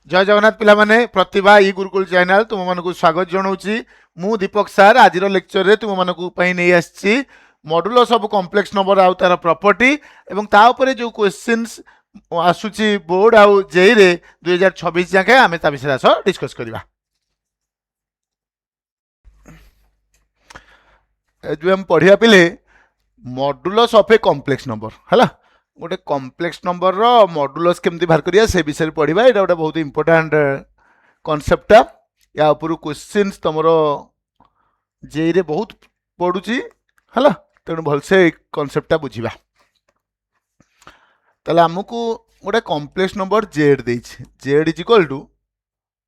जय जगन्नाथ पिला माने प्रतिभा ई गुरुकुल चैनल तुम मानकु स्वागत जनाऊँगी। मु दीपक सर आज लेक्चर रे तुम मानकु नहीं आसी मॉडुलस ऑफ कॉम्प्लेक्स नंबर आउ तार प्रॉपर्टी एवं ता ऊपर जो क्वेश्चंस आसुची बोर्ड आउ जेई रे 2026 जाके आमे ता विषय डिस्कस करबा। जो हम पढ़िया पिले modulus of a complex number है गोटे कॉम्प्लेक्स नंबर रो मॉडुलस केमती बाहर करिया से विषय पढ़िबा। एटा गोटे बहुत इंपोर्टेंट कॉन्सेप्ट या ऊपर क्वेश्चंस तुमरो जेई रे बहुत पड़ुची है तेणु भलसे कॉन्सेप्टा बुझिबा। ताले हमकु गोटे कॉम्प्लेक्स नंबर जेड देछि जेड इज इक्वल टू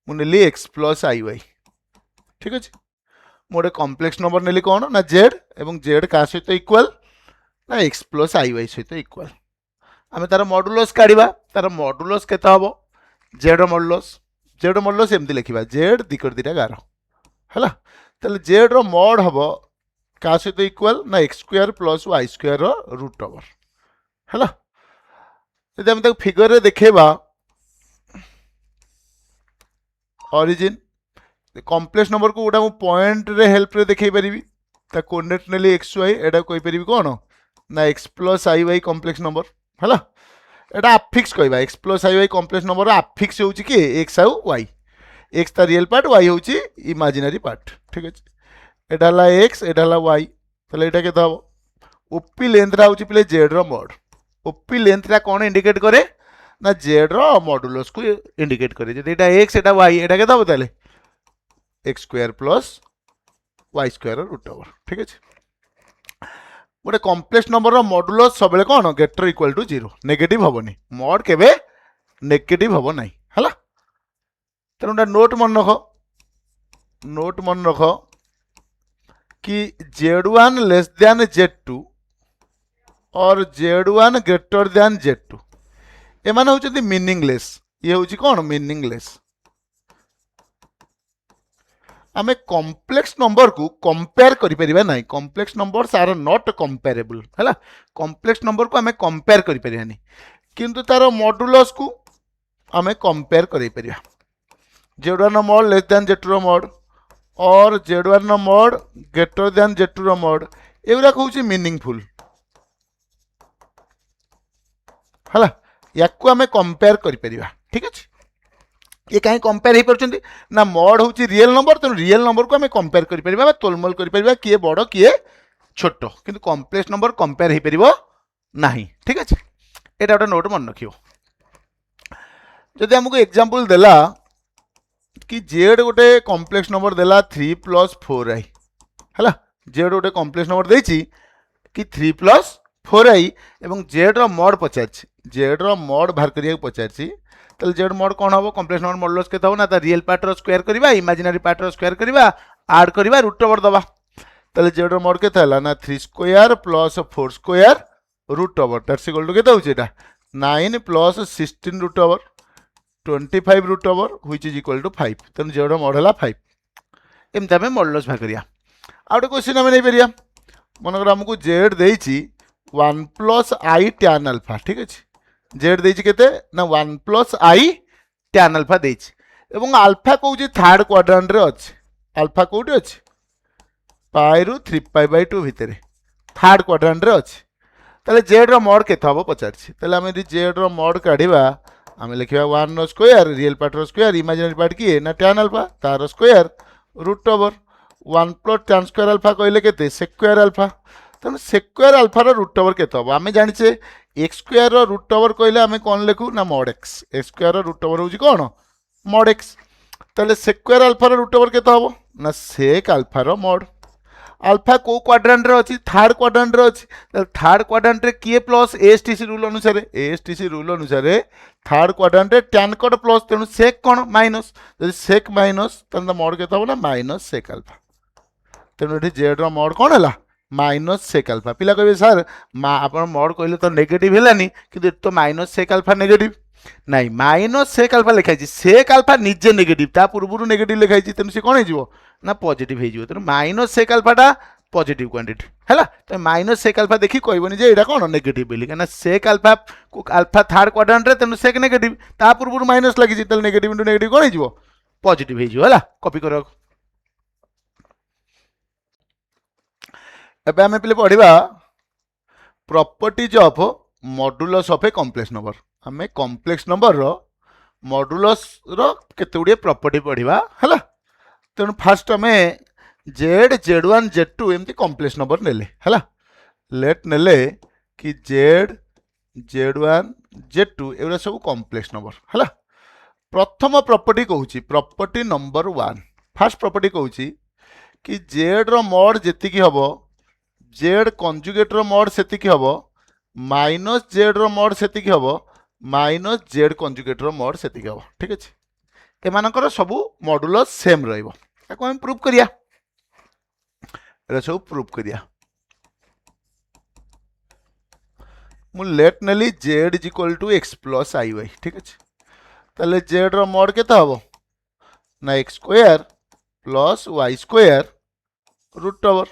मुनेली एक्स प्लस आई वाई। ठीक अछि मोटे कॉम्प्लेक्स नंबर नेली कौन ना जेड एवं जेड का सहित इक्वल ना एक्स प्लस आई वाई सहित इक्वल। आमे तार मॉडुलस काढिबा तार मॉडुलस केते हबो जेड मॉडुलस एमती लिखिबा जेड दिकर दिटा 11 हैला। ताले जेड रो मॉड हबो का सहित इक्वल ना x square plus y square रो रूट ओवर हैला। यदि हम ताको फिगर रे देखेबा ओरिजिन कॉम्प्लेक्स नंबर को गोटा मु पॉइंट रे हेल्प रे देखै परिबी ता कोऑर्डिनेट नेली एक्स वाई एडा कोइ परिबी कोन ना x plus i Y complex number हैला। एटा अफिक्स कहबा x plus i Y complex number affix होउची कि एक्स आउ वाई एक्स ता रियल पार्ट वाई होउची इमेजिनरी पार्ट। ठीक अछि एटा ला एक्स एटा ला वाई तले एटा केता हो ओपी लेंथ रा होउची पले जेड रो मॉड। ओपी लेंथ रा कोन इंडिकेट करे ना जेड रो मॉडुलस को इंडिकेट करे। जदि एटा एक्स एटा वाई एटा केता हो ताले x square plus y square root over. ठीक अछि गोटे कॉम्प्लेक्स नंबर रो मॉडुलस सबले कोन ग्रेटर इक्वल टू 0 नेगेटिव होबनी मॉड केबे नेगेटिव होबो नाही हला। तेनुटा नोट मन रख कि z1 लेस देन z2 और z1 ग्रेटर देन z2 ए माने होचि मीनिंगलेस। ये होचि कोन मीनिंगलेस। आमे कॉम्प्लेक्स नंबर को कंपेयर करि परिबा नाही। Complex numbers are not comparable हैला। कॉम्प्लेक्स नंबर को आमे कंपेयर करि परिबा नाही किंतु तार मॉडुलस को आमे कंपेयर करि परिबा। z1 mod less than z2 mod और z1 mod greater than z2 mod एगुरा कहउची मीनिंगफुल हैला। याकू आमे कंपेयर करि परिबा। ठीक अछि ये कहीं कंपेयर हो पार्टी ना मॉड हूँ रियल नंबर तेणु रियल नंबर को आम कंपेयर कर तोलमोल कर किए बड़ किए छोट किंतु कॉम्प्लेक्स नंबर कंपेयर हो पार ना। ठीक अच्छे यहाँ गोटे नोट मन रख जदि आमको एग्जांपल देला कि जेड गोटे कॉम्प्लेक्स नंबर देला 3 + 4i है जेड गोटे कॉम्प्लेक्स नंबर देछि कि 3 + 4i एवं जेड रो मॉड पचार जेड रो मॉड बाहर करिया पचार तो जेड मॉड कौन हम कॉम्प्लेक्स नंबर मॉडुलस के हो ना रियल पार्ट रो स्क्वायर करबा इमेजिनरी पार्ट रो स्क्वायर करबा ऐड करबा रूट ओवर दबा। तो जेड मॉड के ना 3 square plus 4 square root over that's equal to केता होची एटा 9 + 16 root over 25 root over which is equal to 5। तेन जेड मॉड हला 5 एमता में मॉडुलस भाग करिया। आ गोटे क्वेश्चन हम नै परिया मनकर हमको जेड देछि 1 + i tan अल्फा। ठीक अछि जेड देछि केते ना 1 + i tan अल्फा देछि एवं अल्फा कहउछि थर्ड क्वाड्रेंट रे अछि। अल्फा कोठी अछि पाई रु 3π/2 भितरे थर्ड क्वाड्रेंट रे अछि। तले जेड रो मॉड केते हबो पचारछि तले हम यदि जेड रो मॉड काढिबा हम लिखिबा 1 रो स्क्वायर रियल पार्ट रो स्क्वायर इमेजिनरी पार्ट की ना tan अल्फा तार square root over 1 + tan square alpha कहले केते सेक्वायर अल्फा। तेणु सेक्वायर अल्फा रो रूट ओवर केते हबो आमे जानिछे एक्स स्क्वायर रो रूट ओवर कहले आमे कोन लेखु ना मॉड एक्स एक्स स्क्वायर रो रूट ओवर होउची कोन मॉड एक्स। तले सेक्वायर अल्फा रो रूट ओवर केते हबो ना सेक अल्फा रो मॉड। अल्फा को क्वाड्रेंट रे अछि थर्ड क्वाड्रेंट रे अछि तले थर्ड क्वाड्रेंट रे किए प्लस एएसटीसी रूल अनुसार थर्ड क्वाड्रेंट रे tan कट प्लस तेणु सेक कोन माइनस यदि सेक माइनस तने मॉड केते हबो ना माइनस सेक अल्फा। तेणु एठी जेड रो मॉड कोन हला माइनस सेक अल्फा। पिला कहबे सर आप मॉड कहले तो नेगेटिव हेलानी कि तो माइनस सेक अल्फा नेगेटिव नाइ माइनस सेक अल्फा लिखाई सेक अल्फा निजे नेगेटिव ता पूर्व नेगेटिव लिखाई तेणु से कौन हो ना पॉजिटिव हो तेणु माइनस सेक अल्फाटा पॉजिटिव क्वांटिटी है तो माइनस सेक अल्फा देखी कहबनी जे एटा कौन नेगेटिव बोली कहीं सेक अल्फा को अल्फा थर्ड क्वाड्रेंट रे तेनु सेक नेगेटिव ता पूर्व माइनस लगी तले नेगेटिव इनटू नेगेटिव कौन हो पॉजिटिव हो कॉपी कर एबे आमे पहले पढ़िबा properties of modulus of a complex number आमे कॉम्प्लेक्स नंबर रो मॉडुलस रो केते गुडी प्रॉपर्टी पढ़िबा हला तेनु फास्ट आमे z z one z two एमती कॉम्प्लेक्स नंबर नेले हला लेट नेले कि z z one z two एवरा सब कॉम्प्लेक्स नंबर हला प्रथम प्रॉपर्टी कहूची property number one first property कहूची कि जेड रो मॉड जेतिकी हबो जेड कंजुगेट रो मॉड सेतिकी हबो माइनस जेड रो मॉड सेतिकी हबो माइनस जेड कंजुगेट रो मॉड सेतिकी हबो ठीक अछि एमानकर सब मॉडुलस सेम रहइबो ताको हम प्रूफ करिया एरा सब प्रूफ करिया मु लेट नेली z is equal to x plus i y ठीक अछि ताले जेड रो मॉड केता हबो ना x square plus y square root over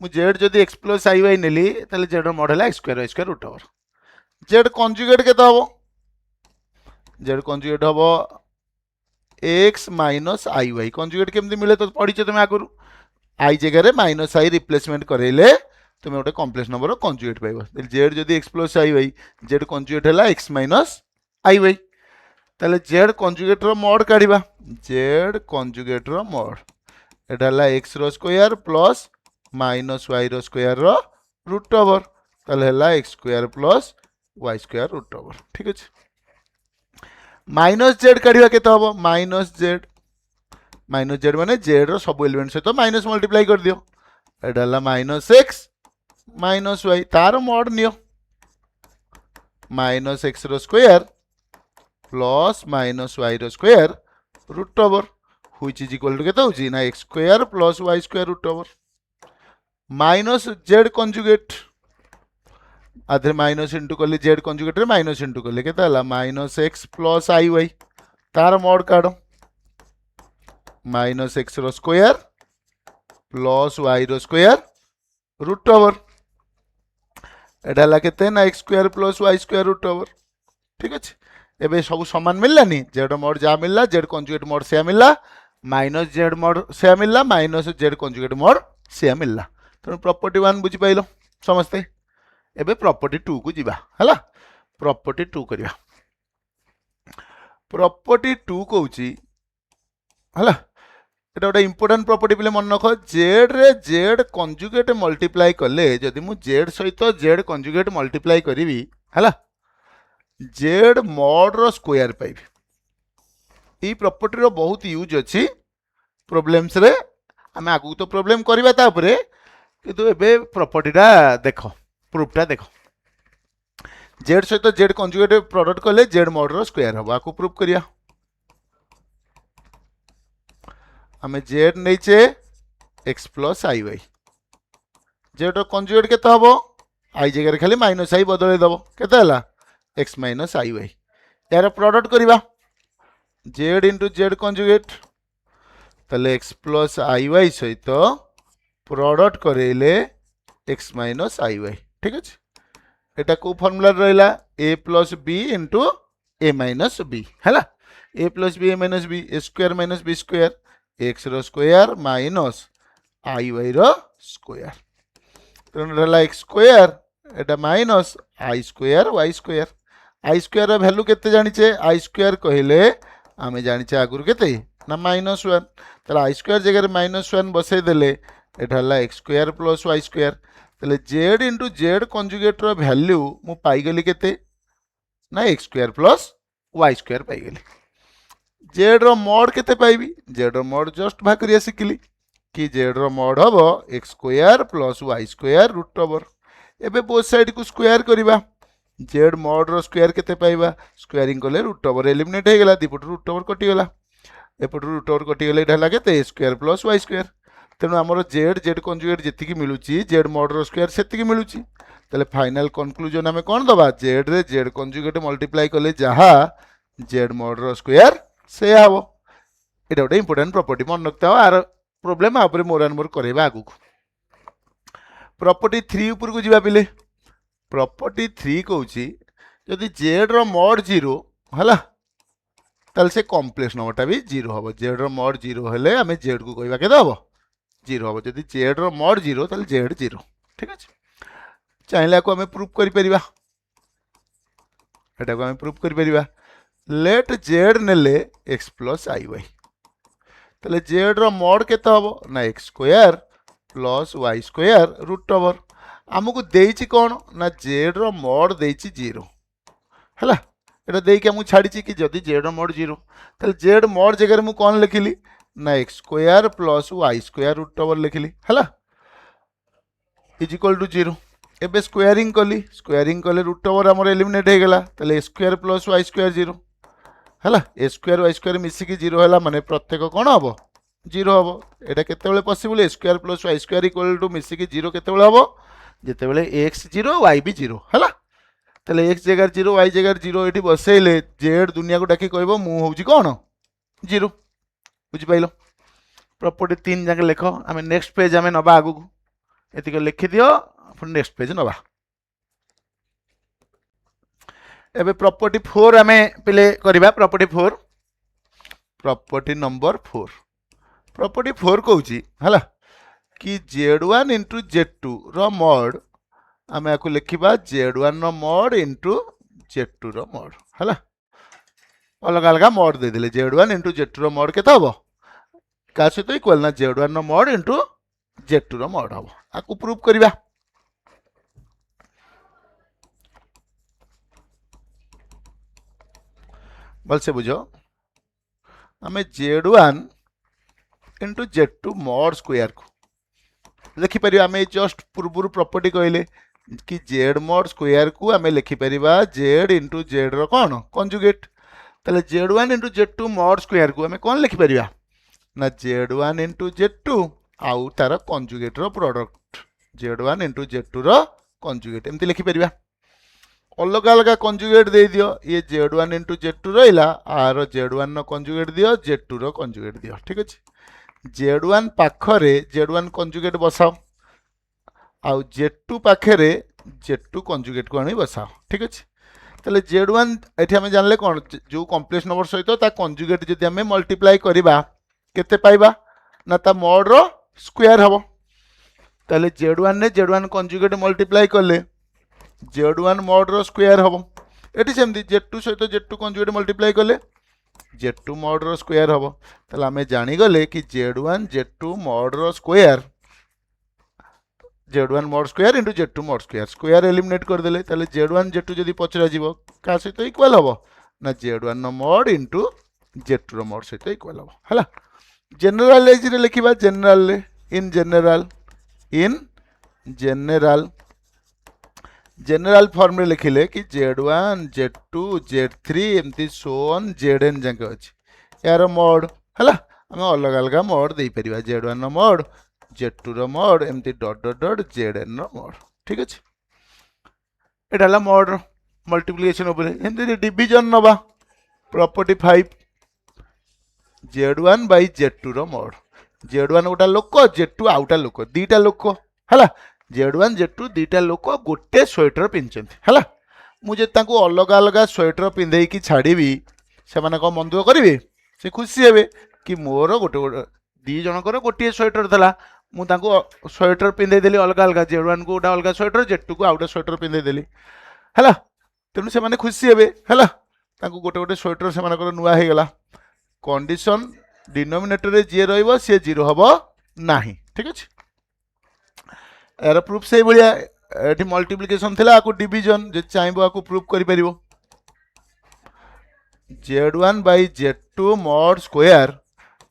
मु जेड जदी एक्स प्लस आई वाई नेली ताले जेड रो मॉड हला x square y square root over z conjugate केता हबो जेड कंजुगेट हबो x minus i y conjugate केमती मिले तो पढ़िछ तुम आगुरु आई जगह माइनस आई रिप्लेसमेंट करेले तुम गोटे कॉम्प्लेक्स नंबर कंजुगेट पाइबो जेड जदी x plus i y z conjugate हला एक्स माइनस आई वाई ताले जेड कंजुगेट रो मॉड काढिबा जेड कंजुगेट रो मॉड एटा हला एक्स रो स्क्वायर प्लस माइनस वाई रो स्क्वायर रो रूट ओवर ताले हला x square plus y square root over ठीक अछि माइनस जेड काढिबा केते हबो माइनस जेड माने जेड रो सब एलिमेंट सहित माइनस मल्टीप्लाई कर दियो एटा हला माइनस एक्स माइनस वाई तार मॉड नियो माइनस एक्स रो स्क्वायर प्लस माइनस वाई रो square root over which is equal to केते होची ना x square plus y square root over minus z conjugate आधे माइनस इंटू कले जेड कंजुगेट रे माइनस इंटू कले केते हला minus x plus i y तार मॉड काढो माइनस एक्स रो स्क्वायर प्लस वाई रो स्क्वायर रूट ओवर एटा हला केते ना x square plus y square root over ठीक अछि एबे सब समान मिललानी जेड मोड जा मिलला जेड कंजुगेट मोड से मिलला माइनस जेड मोड से मिलला माइनस जेड कंजुगेट मोड से मिलला तो प्रॉपर्टी 1 बुझी पाइलो समझते एबे प्रॉपर्टी 2 को जिबा हला प्रॉपर्टी 2 करिया प्रॉपर्टी 2 कहूची हला एटा गोटे इंपोर्टेंट प्रॉपर्टी पे मन रख जेड रे जेड कंजुगेट मल्टीप्लाई कले जदि मु जेड सहित जेड कंजुगेट मल्टीप्लाई करी हला जेड मॉड रो स्क्वायर पाइबी ई प्रॉपर्टी रो बहुत यूज अछि प्रॉब्लम्स रे आमे आगु तो प्रॉब्लम करबा ता ऊपर किंतु एबे प्रॉपर्टीटा देखो प्रूफटा देखो जेड सहित जेड कंजुगेट प्रोडक्ट कले जेड मॉड रो स्क्वायर हबो आकु प्रूफ करिया हमें Z नहींचे x plus i y z conjugate केते हबो आई जगह खाली माइनस आई बदले दबो केते हला एक्स माइनस आई वाई यार प्रोडक्ट करिबा जेड इंटू जेड कंजुगेट तले एक्स प्लस आई वाई सहित प्रोडक्ट करेले एक्स माइनस आई वाई ठीक अछि एटा को फार्मूला रहला a plus b into a minus b हला a plus b a minus b a square minus b square x रो स्क्वायर माइनस आई वाई रो स्क्वायर तो रहला एक्स स्क्वायर एटा minus i square y square I square रो value केते जानिचे आई square कहिले आमे जानिचे आगुर केते ना -1 तले आई स्क्वायर जगह -1 बसै देले एटा हला x square plus y square तले जेड इंटू जेड कंजुगेट रो वैल्यू मु पाई गेली केते ना x square plus y square पाई गेली जेड रो मॉड केते पाइबी जेड रो मॉड जस्ट भाग करिया सिखली कि जेड रो मॉड हबो x square plus y square root over एबे बोथ साइड को स्क्वायर करिबा जेड मॉड रो स्क्वायर केते पाइबा स्क्वायरिंग कले रूट ओवर एलिमिनेट हे गेला दीपट रूट ओवर कटि गेला एपट रूट ओवर कटि गेला एटा हला केते स्क्वायर प्लस वाई स्क्वायर तेणु आमर जेड जेड कंजुगेट जी मिलूची जेड मॉड रो स्क्वायर से मिलूची ताले फाइनल कंक्लूजन आमे कोन दबा जेड रे जेड कंजुगेट मल्टीप्लाई कले जहा जेड मॉड रो स्क्वायर से हबो एटा गोटे इंपोर्टेंट प्रॉपर्टी मन रखता आर प्रॉब्लम आ ऊपर मोर एंड मोर करेबा आगु प्रॉपर्टी 3 ऊपर को जीवा पिले प्रॉपर्टी 3 कहूची जदि जेड रो मॉड 0 हला ताल से कॉम्प्लेक्स नंबरटा भी 0 हबो जेड रो मॉड 0 हेले आमे जेड को कहबा केदा हबो 0 हबो जदि जेड रो मॉड 0 ताल जेड 0 ठीक अछि चाहेला को आमे प्रूफ करि परिबा एटा को आमे प्रूफ करि परिबा लेट जेड नेले x प्लस आई वाई ताले जेड रो मॉड केता हबो ना x square plus y square root over आमको देइछि कोन ना जेड रो मॉड देइछि 0 हला एटा देइ के मु छाडिछि कि जदि जेड रो मॉड 0 ताले जेड मॉड जगह मु कोन लिखिली ना x square plus y square root over लिखिली हला इज इक्वल टू 0 एबे स्क्वायरिंग कले रूट ओवर हमर एलिमिनेट हे गेला ताले a square plus y square 0 हला a स्क्वायर y स्क्वायर मिसी की 0 हला माने प्रत्येक कोन हबो 0 हबो एटा केते बेले possible a square plus y square equal to मिसी की 0 केते बेले हबो जेते बेले x 0 y भी 0 हला ताले x जगह 0 y जगह 0 एठी बसेले z दुनिया को डाकी कहबो मु होउची कोन 0 बुझि पाइलो प्रॉपर्टी 3 जाके लेखो आमे नेक्स्ट पेज आमे नबा आगु एति को लिखि दियो फिर नेक्स्ट पेज नबा एबे प्रॉपर्टी 4 आमे पिले करिबा प्रॉपर्टी नंबर 4 प्रॉपर्टी 4 कहूची हला कि z1 into z2 रो मॉड आमे आकु लिखिबा z1 रो मॉड into z2 रो मॉड हला अलग अलग मॉड दे देले z1 into z2 रो मॉड केता हबो का सहित इक्वल ना z1 रो मॉड into z2 रो मॉड हबो आकु प्रूफ करिबा भल से बुझो आमे z1 into z2 mod square को लिखि परिबा आमे जस्ट पूर्वरु प्रॉपर्टी कहले कि z मॉड स्क्वायर को आमे लिखि परिबा z into z रो कोन कंजुगेट तले z1 into z2 mod square को आमे कोन लिखि परिबा ना z1 into z2 आउ तार कंजुगेट रो प्रोडक्ट z1 into z2 रो कंजुगेट एमति लिखि परिबा अलग अलग कंजुगेट दे दियो ये z1 into z2 रहिला आर z1 नो कंजुगेट दियो z2 रो कंजुगेट दियो ठीक अछि z1 पाखरे z1 कंजुगेट बसाओ आउ z2 पाखरे z2 कंजुगेट को आनी बसाओ ठीक अछि तले z1 एठी हम जानले कोन जो कॉम्प्लेक्स नंबर सहित ता कंजुगेट जदि हम मल्टीप्लाई करिबा केते पाइबा ना ता मॉड रो स्क्वायर हबो तले z1 ने z1 कंजुगेट मल्टीप्लाई करले z1 मॉड रो स्क्वायर हबो एठी सेमदी z2 सहित z2 कंजुगेट मल्टीप्लाई करले z2 मॉड रो स्क्वायर हबो तले हमें जानि गले कि z1 z2 मॉड रो square z1 mod square into z2 mod square square eliminate कर देले तले z1 z2 जदि पचरा जीवो का सहित इक्वल हबो ना z1 नो मॉड इनटू z2 रो मॉड सहित इक्वल हबो हला जनरलाइज रे लिखिबा जनरल इन जनरल फॉर्म रे लिखिले कि z1 z2 z3 एमती सो ऑन zn जाके अछि यार मॉड हला हम अलग अलग मॉड दे परिबा z1 रो मॉड z2 रो मॉड एमती डॉट डॉट डॉट zn रो मॉड ठीक अछि एटाला मॉड मल्टीप्लिकेशन ऊपर एमती डिवीजन नबा प्रॉपर्टी 5 z1 by z2 रो मॉड z1 गोटा लोक z2 आउटा लोक दीटा लोक हला z1 z2 दीटा लोक गोटे स्वेटर पिनचंती हला मुझे तांको अलग अलग स्वेटर पिंधे की छाड़ीबी से माने को मन दुख करिवे से खुशी हेबे कि मोर गोटे दी जनकर गोटे स्वेटर थला मु तांको स्वेटर पिंधे देली अलग अलग z1 को गोटा अलग स्वेटर z2 को आउटा स्वेटर पिंधे देली हला तेनु से माने खुशी हेबे हला तांको गोटे गोटे स्वेटर से माने नुआ हे गेला कंडीशन डिनोमिनेटर रे जे रहइबो से 0 हबो नाही ठीक अछि यार प्रूफ से बलिया एठी मल्टीप्लिकेशन थिला आकु डिवीजन जे चाहबो आकु प्रूफ करि परिबो z1 by z2 mod square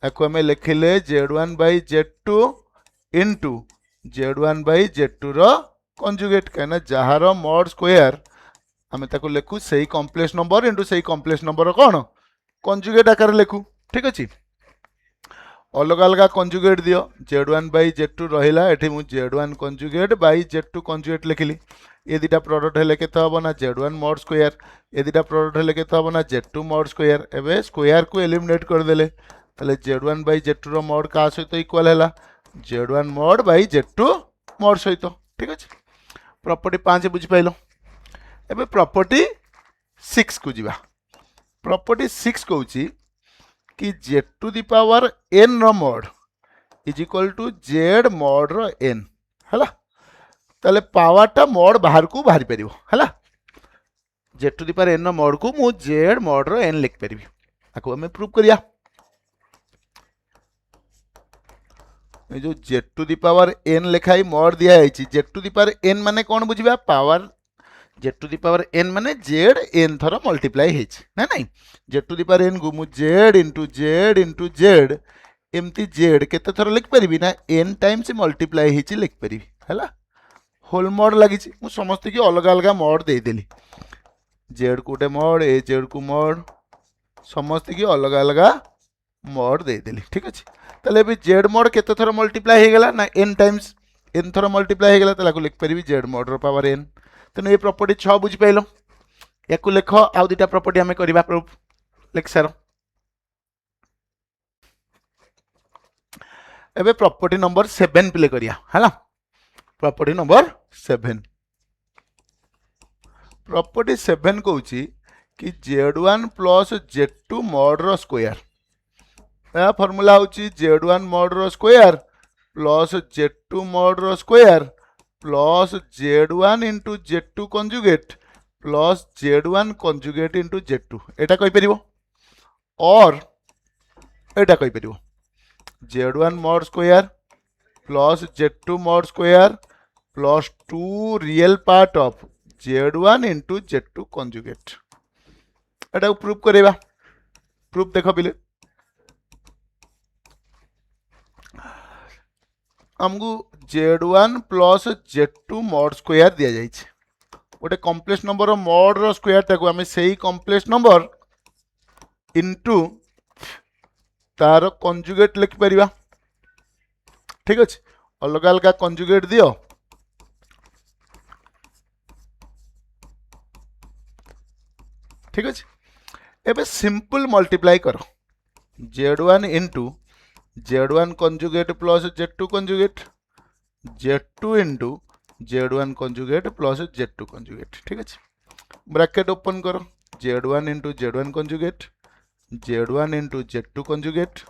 आकु हमें लिखिले z1 by z2 into z1 by z2 रो कंजुगेट कहना जहार mod स्क्वायर हमें ताकु लिखु सही कॉम्प्लेक्स नंबर इनटू सही कॉम्प्लेक्स नंबर कोन कंजुगेट आकार लिखु ठीक अछि अलग अलग कंजुगेट दियो z1 by z2 रहिला एठी मु z1 conjugate by z2 conjugate लिखिली ये दिटा प्रोडक्ट हेले केते हबो ना z1 mod स्क्वायर ये दिटा प्रोडक्ट हेले केते हबो ना z2 mod स्क्वायर एबे स्क्वायर को एलिमिनेट कर देले तले z1 by z2 row mod का सहित इक्वल हैला z1 mod by z2 mod सहित ठीक अच्छे प्रॉपर्टी 5 बुझी पाइल एबे प्रॉपर्टी 6 को जीवा प्रॉपर्टी 6 कहूची कि z to the power n रो mod is equal to z mod रो n हला ताले पावरटा मॉड बाहर को बाहरी परिबो हला z to the power n रो मॉड को मु z मॉड रो n लिख परिबी आको हमें प्रूव करिया ए जो z to the power n लिखाई मॉड दिया है z to the power n माने कौन बुझिबा power z to the power n माने z n थरा मल्टीप्लाई हेछि ना नहीं z to the power n को मु z into z एमती z केते थरा लिख परिबी ना n टाइम्स मल्टीप्लाई हेछि लिख परिबी हला होल मॉड लागि छि मु समस्त की अलग अलग मॉड दे देली z कोटे मॉड ए z को मॉड समस्त की अलग अलग मॉड दे देली ठीक अछि तले भी z मॉड केते थरा मल्टीप्लाई हे गेला ना n टाइम्स n थरा मल्टीप्लाई हे गेला तला को लिख परिबी z मॉड रो पावर n तेणु ये प्रॉपर्टी 6 बुझी पाइल या लिख आउ दुटा प्रॉपर्टी आम करवा प्रूफ लिख सार एबे प्रॉपर्टी नंबर 7 प्ले करिया हला प्रॉपर्टी नंबर 7 प्रॉपर्टी 7 कहूची कि z1 प्लस z2 मॉड रो स्क्वायर या फार्मूला होची z1 मॉड रो स्क्वायर प्लस z2 मॉड रो square plus z1 into z2 conjugate plus z1 conjugate into z2 एटा कहि परिबो और एटा कहि परिबो z1 mod square plus z2 mod square plus 2 real part of z1 into z2 conjugate एटा प्रूव करेबा प्रूफ देखो बिले हमको z1 plus z2 mod square दिया जाइए गोटे कॉम्प्लेक्स नंबर मॉड रो स्क्वायर टाको आमे सेही कॉम्प्लेक्स नंबर इनटू तार कंजुगेट लिख परिबा ठीक अछि अलग अलग कंजुगेट दियो ठीक अछि एबे सिंपल मल्टीप्लाई करो z1 into z1 conjugate plus z2 conjugate z2 into z1 conjugate plus z2 conjugate ठीक है ब्रैकेट ओपन करो z1 into z1 conjugate z1 into z2 conjugate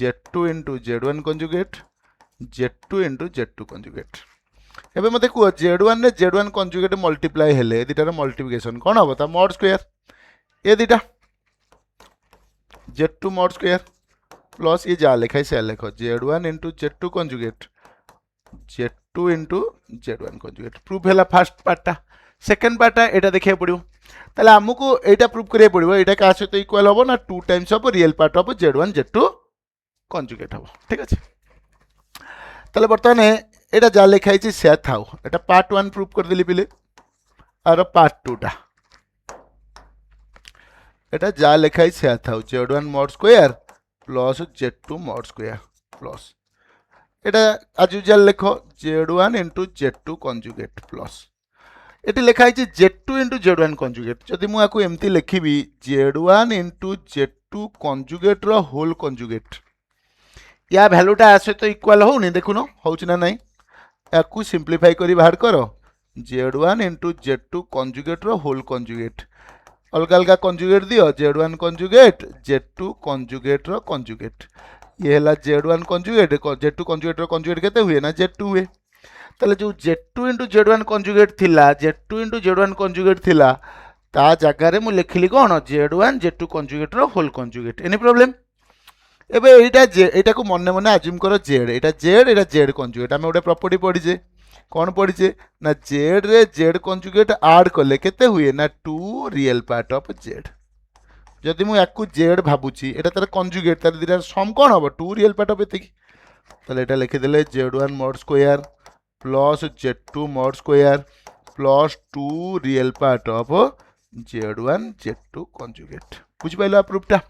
z2 into z1 conjugate z2 into z2 conjugate एबे मते को z1 ने z1 conjugate multiply हेले दिटार multiplication कोन होबो ता मॉड स्क्वायर ए दिटा z2 मॉड स्क्वायर प्लस ये जा लिखा से लिखो z1 into z2 conjugate z2 into z1 conjugate proof है फास्ट पार्टा सेकेंड पार्टा एटा देखिए पड़ो ताले हमको एटा प्रूफ करिया पड़ो एटा का सहित इक्वल होबो ना 2 times of real part of z1 z2 conjugate होबो ठीक अछि ताले बर्तमान एटा जा लिखा है से थाउ एटा पार्ट 1 प्रूफ कर देली पिले और पार्ट 2 टा एटा जा लिखा है से थाउ z1 mod square plus z2 mod square plus iota आज यूजुअल लिखो z1 into z2 conjugate plus eighty लिखा है z2 इंटू z1 कंजुगेट जदि मु आको एमती लिखिबी z1 इंटू z2 कंजुगेट रो होल कंजुगेट या वैल्यूटा आसे तो इक्वल होनी देखुनो होउछि ना नहीं याकू सिंप्लीफाई करी बाहर करो z1 इंटू z2 कंजुगेट रो होल कंजुगेट अलग अलग कंजुगेट दियो z1 कंजुगेट z2 कंजुगेट रो कंजुगेट ये हैला z1 कंजुगेट z2 कंजुगेट रो कंजुगेट केते हुए ना z2 हुए ताले जो z2 इंटू z1 कंजुगेट थिला z2 इंटू z1 कंजुगेट थिला ता जगह रे मु लिखिली कोन z1 z2 कंजुगेट रो होल कंजुगेट एनी प्रॉब्लम एबे एटा को मन मन अज्यूम करो z एटा z कंजुगेट आमे ओडे प्रॉपर्टी पढी जे कौन पढ़ी ना z रे z कंजुगेट ऐड कले केते हुए ना 2 रियल पार्ट ऑफ z जदि मु याकू z भाबुची एटा तार कंजुगेट तार दिरा सम कोन होबो 2 रियल पार्ट ऑफ एति ताले एटा लिखि देले z1 mod square plus z2 mod square plus 2 real part of z1 z2 conjugate बुझि पाइलो प्रूफटा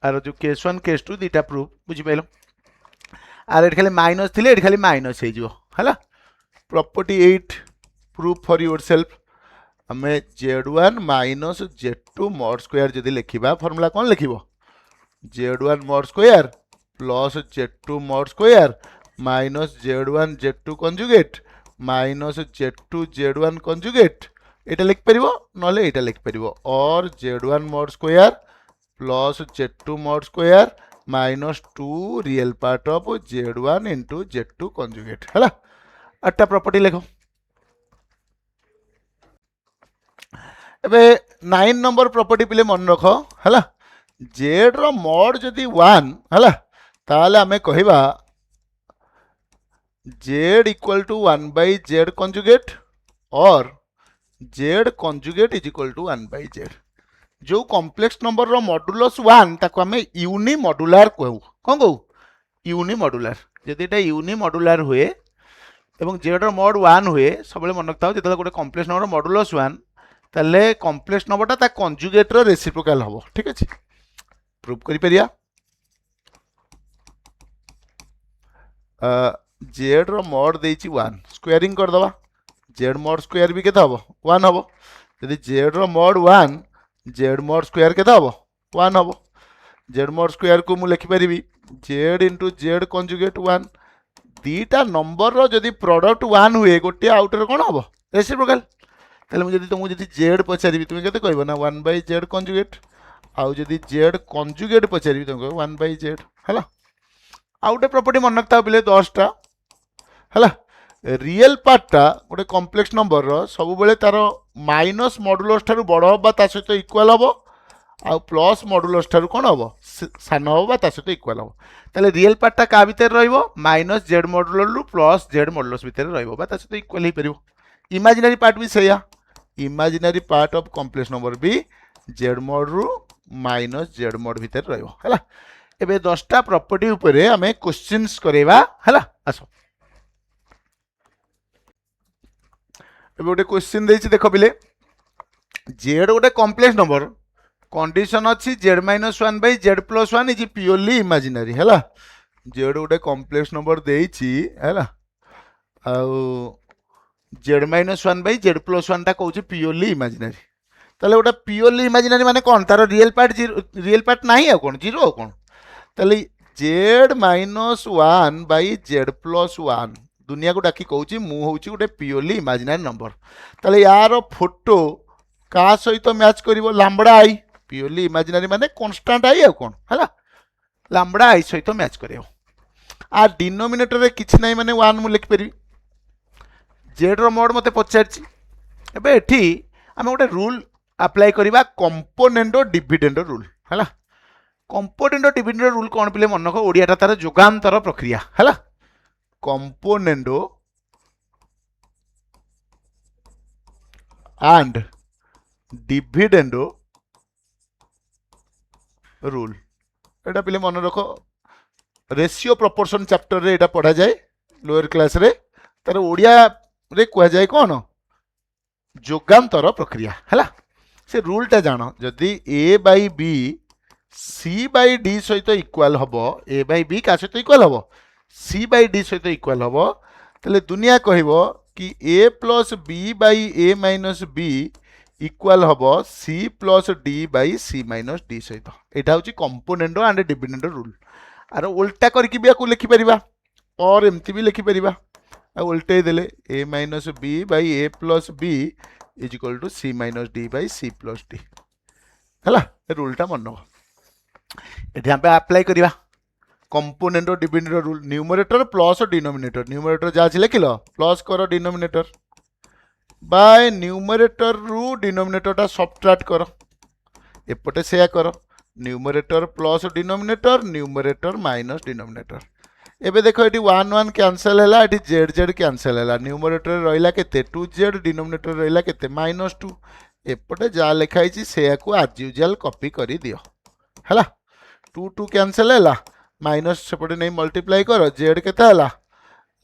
आर जो केस 1 केस 2 दिटा प्रूफ बुझि पाइलो आर एट खाली माइनस थिले एट खाली माइनस हे जिवो हला प्रॉपर्टी 8 प्रूफ फॉर योरसेल्फ हमें z1 minus z2 mod square जदि लिखिबा फार्मूला कोन लिखिबो z1 mod square plus z2 mod square minus z1 z2 conjugate minus Z2 Z1 conjugate एटा लिख परिबो नले एटा लिख परिबो और Z1 mod square plus Z2 mod square minus 2 real part of Z1 into Z2 conjugate है आठटा property लिखो एबे 9 number property पिले मन रख है जेड रो मॉड जदि 1 है ताले आमे कहिबा z equal to 1 by z conjugate और z conjugate is equal to 1 by z जो कॉम्प्लेक्स नंबर रो मॉडुलस 1 ताको आमे यूनि मॉडुलर कहू कौन कहू यूनि मॉडुलर जदि एटा यूनि मॉडुलर हुए एवं जेड रो मॉड 1 हुए सब मन रखता जो गोटे कॉम्प्लेक्स नंबर मॉडुलस 1 ताले कॉम्प्लेक्स नंबरटा ता कंजुगेट रो रेसिप्रोकल हबो ठीक अछि प्रूव करि परिया जेड रो मॉड देछि 1 स्क्वायरिंग कर दबा जेड मॉड स्क्वायर भी केते हबो 1 हबो यदि जेड रो मॉड 1 जेड मॉड स्क्वायर केते हबो 1 हबो जेड मॉड स्क्वायर को मु लिखि परिबी जेड इंटू जेड कंजुगेट 1 दीटा नंबर रो जदि प्रोडक्ट 1 हुए गोटे आउटर कोन हबो रेसिप्रोकल ताले मु जदि तुमु जदि जेड पचारिबी तुमे केते कहबो ना 1 बाय जेड कंजुगेट आउ जदि जेड कंजुगेट पचारिबी तुमे 1 बाय जेड हला आउटे प्रॉपर्टी मन रखता बिले 10टा हला रियल पार्टटा गोटे कॉम्प्लेक्स नंबर रो सब बेले तार माइनस मॉडुलस ठारू बड़ होबा ता सहित इक्वल होबो आ प्लस मॉडुलस ठारू कोन होबो सान होबा ता सहित इक्वल होबो ताले रियल पार्टटा का भीतर रहइबो माइनस जेड मॉडुलस रु प्लस जेड मॉडुलस भीतर रहइबो बा ता सहित इक्वल ही परिबो इमेजिनरी पार्ट भी सैया imaginary part of complex number भी जेड मॉड रु माइनस जेड मॉड भीतर रहइबो हला एबे 10टा प्रॉपर्टी ऊपर हमें क्वेश्चंस करेबा हला आसो एबे गोटे क्वेश्चन देछि देखो बिले जेड गोटे कॉम्प्लेक्स नंबर कंडीशन अछि z minus 1 by z plus 1 is purely imaginary हला जेड गोटे कॉम्प्लेक्स नंबर देछि हला आ z minus 1 by z plus 1 टा कहउछि प्योरली इमेजिनरी ताले गोटे प्योरली इमेजिनरी माने कोन तार रियल पार्ट नाही आ कोन जीरो कोन ताले Z minus 1 by z plus 1 दुनिया को डाकी कहूँ मु हूँ गोटे प्योरली इमेजिनरी नंबर ताले यार फोटो का सहित मैच करिवो लैम्बडा आई प्योरली इमेजिनरी माने कांस्टेंट आई आ कोन हला लैम्बडा आई सहित मैच करिवो आ डिनोमिनेटर रे किछ नाही माने 1 मु लिख परिबी जेड रो मोड मते पचारछि एबे एठी हम गोटे रूल अप्लाई करिबा कंपोनेंट डिविडेंड रूल हला कंपोनेंट डिविडेंड रूल कोन पिले मन रखो ओडियाटा तार जोगांतर प्रक्रिया हला कंपोनेंडो एंड डिविडेंडो रूल एटा पिले मन रखो रेशियो प्रोपोर्शन चैप्टर रे एटा पढ़ा जाए लोअर क्लास रे तार ओडिया रे कह जाए कौन जोगांतर प्रक्रिया हला से रूल टा जानो जदि a by b c by d सहित इक्वल हबो ए बाई बी का सहित इक्वल हबो सी बाई डी सहित इक्वल हबो तले दुनिया कहबो कि a plus b by a minus b equal हबो c plus d by c minus d सहित एटा होची कंपोनेंट एंड डिविडेंड रूल आर उल्टा करके भी आकु लिखि परिबा और एमती भी लिखि परिबा आ उल्टे देले a minus b by a plus b is equal to c minus d by c plus d हला रूलटा मन एठी हम पे अप्लाई करिबा component dividend rule numerator plus denominator numerator जा छि लिखिलो प्लस करो डिनोमिनेटर बाय न्यूमरेटर रु डिनोमिनेटर टा सबट्रैक्ट करो एपटे सेया करो numerator plus denominator numerator minus denominator एबे देखो एटी 1 1 कैंसिल हैला एटी जेड जेड कैंसिल हैला न्यूमरेटर रहिला केते 2z डिनोमिनेटर रहिला केते -2 एपटे जा लिखाई छि सेया को एज यूजुअल कॉपी करी दियो हैला 2 2 कैंसिल हैला माइनस सेपटे नहीं मल्टीप्लाई करो जेड केते हैला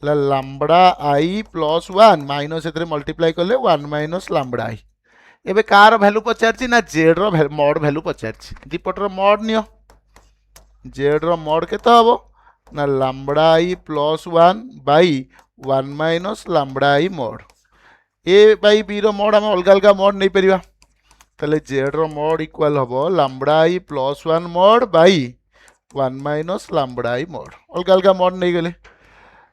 lambda i plus 1 minus एतरे multiply करले 1 माइनस लैम्बडा आई एबे कार वैल्यू पचारछि ना जेड रो मॉड वैल्यू पचारछि दीपट रो मॉड नियो जेड रो मॉड केते हबो ना lambda i plus 1 by 1 minus lambda i mod a by b रो मॉड हम अलग अलग मॉड नहीं परिबा तले जेड रो मॉड इक्वल हबो lambda i plus 1 mod by 1 minus lambda i mod अलग अलग मॉड नहीं गले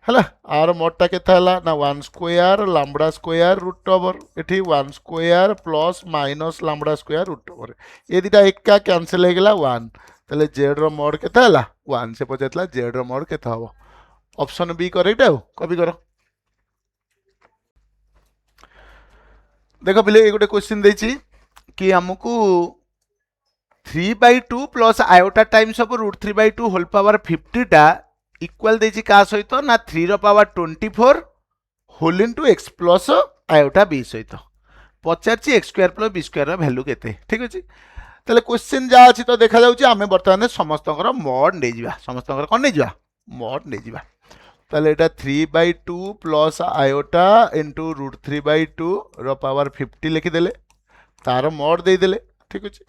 है आर मडटा के ना 1 square lambda square root over ये 1 square plus minus lambda square root over ये दुटा एका कैंसिल हो गला 1 ताले जेड रो मड के 1 से पचारला जेड रो मड के हम ऑप्शन बी करेक्ट आउ कॉपी करो देख पिले ये गोटे क्वेश्चन देछि कि हमको 3/2 plus iota times of root 3/2 whole power 50 टा इक्वल देछि का सहित ना 3 रो power 24 whole into x plus iota b सहित पचारछि x square plus b square रो वैल्यू केते ठीक अछि तले क्वेश्चन जा अछि तो देखा जाउछि आमे वर्तमान समस्तकर मॉड नै जिबा समस्तकर कोन नै जिबा मॉड नै जिबा ताले एटा 3/2 प्लस आयोटा इंटू रूट 3/2 रो पावर 50 लिखी देले तार मॉड दे देले ठीक अछि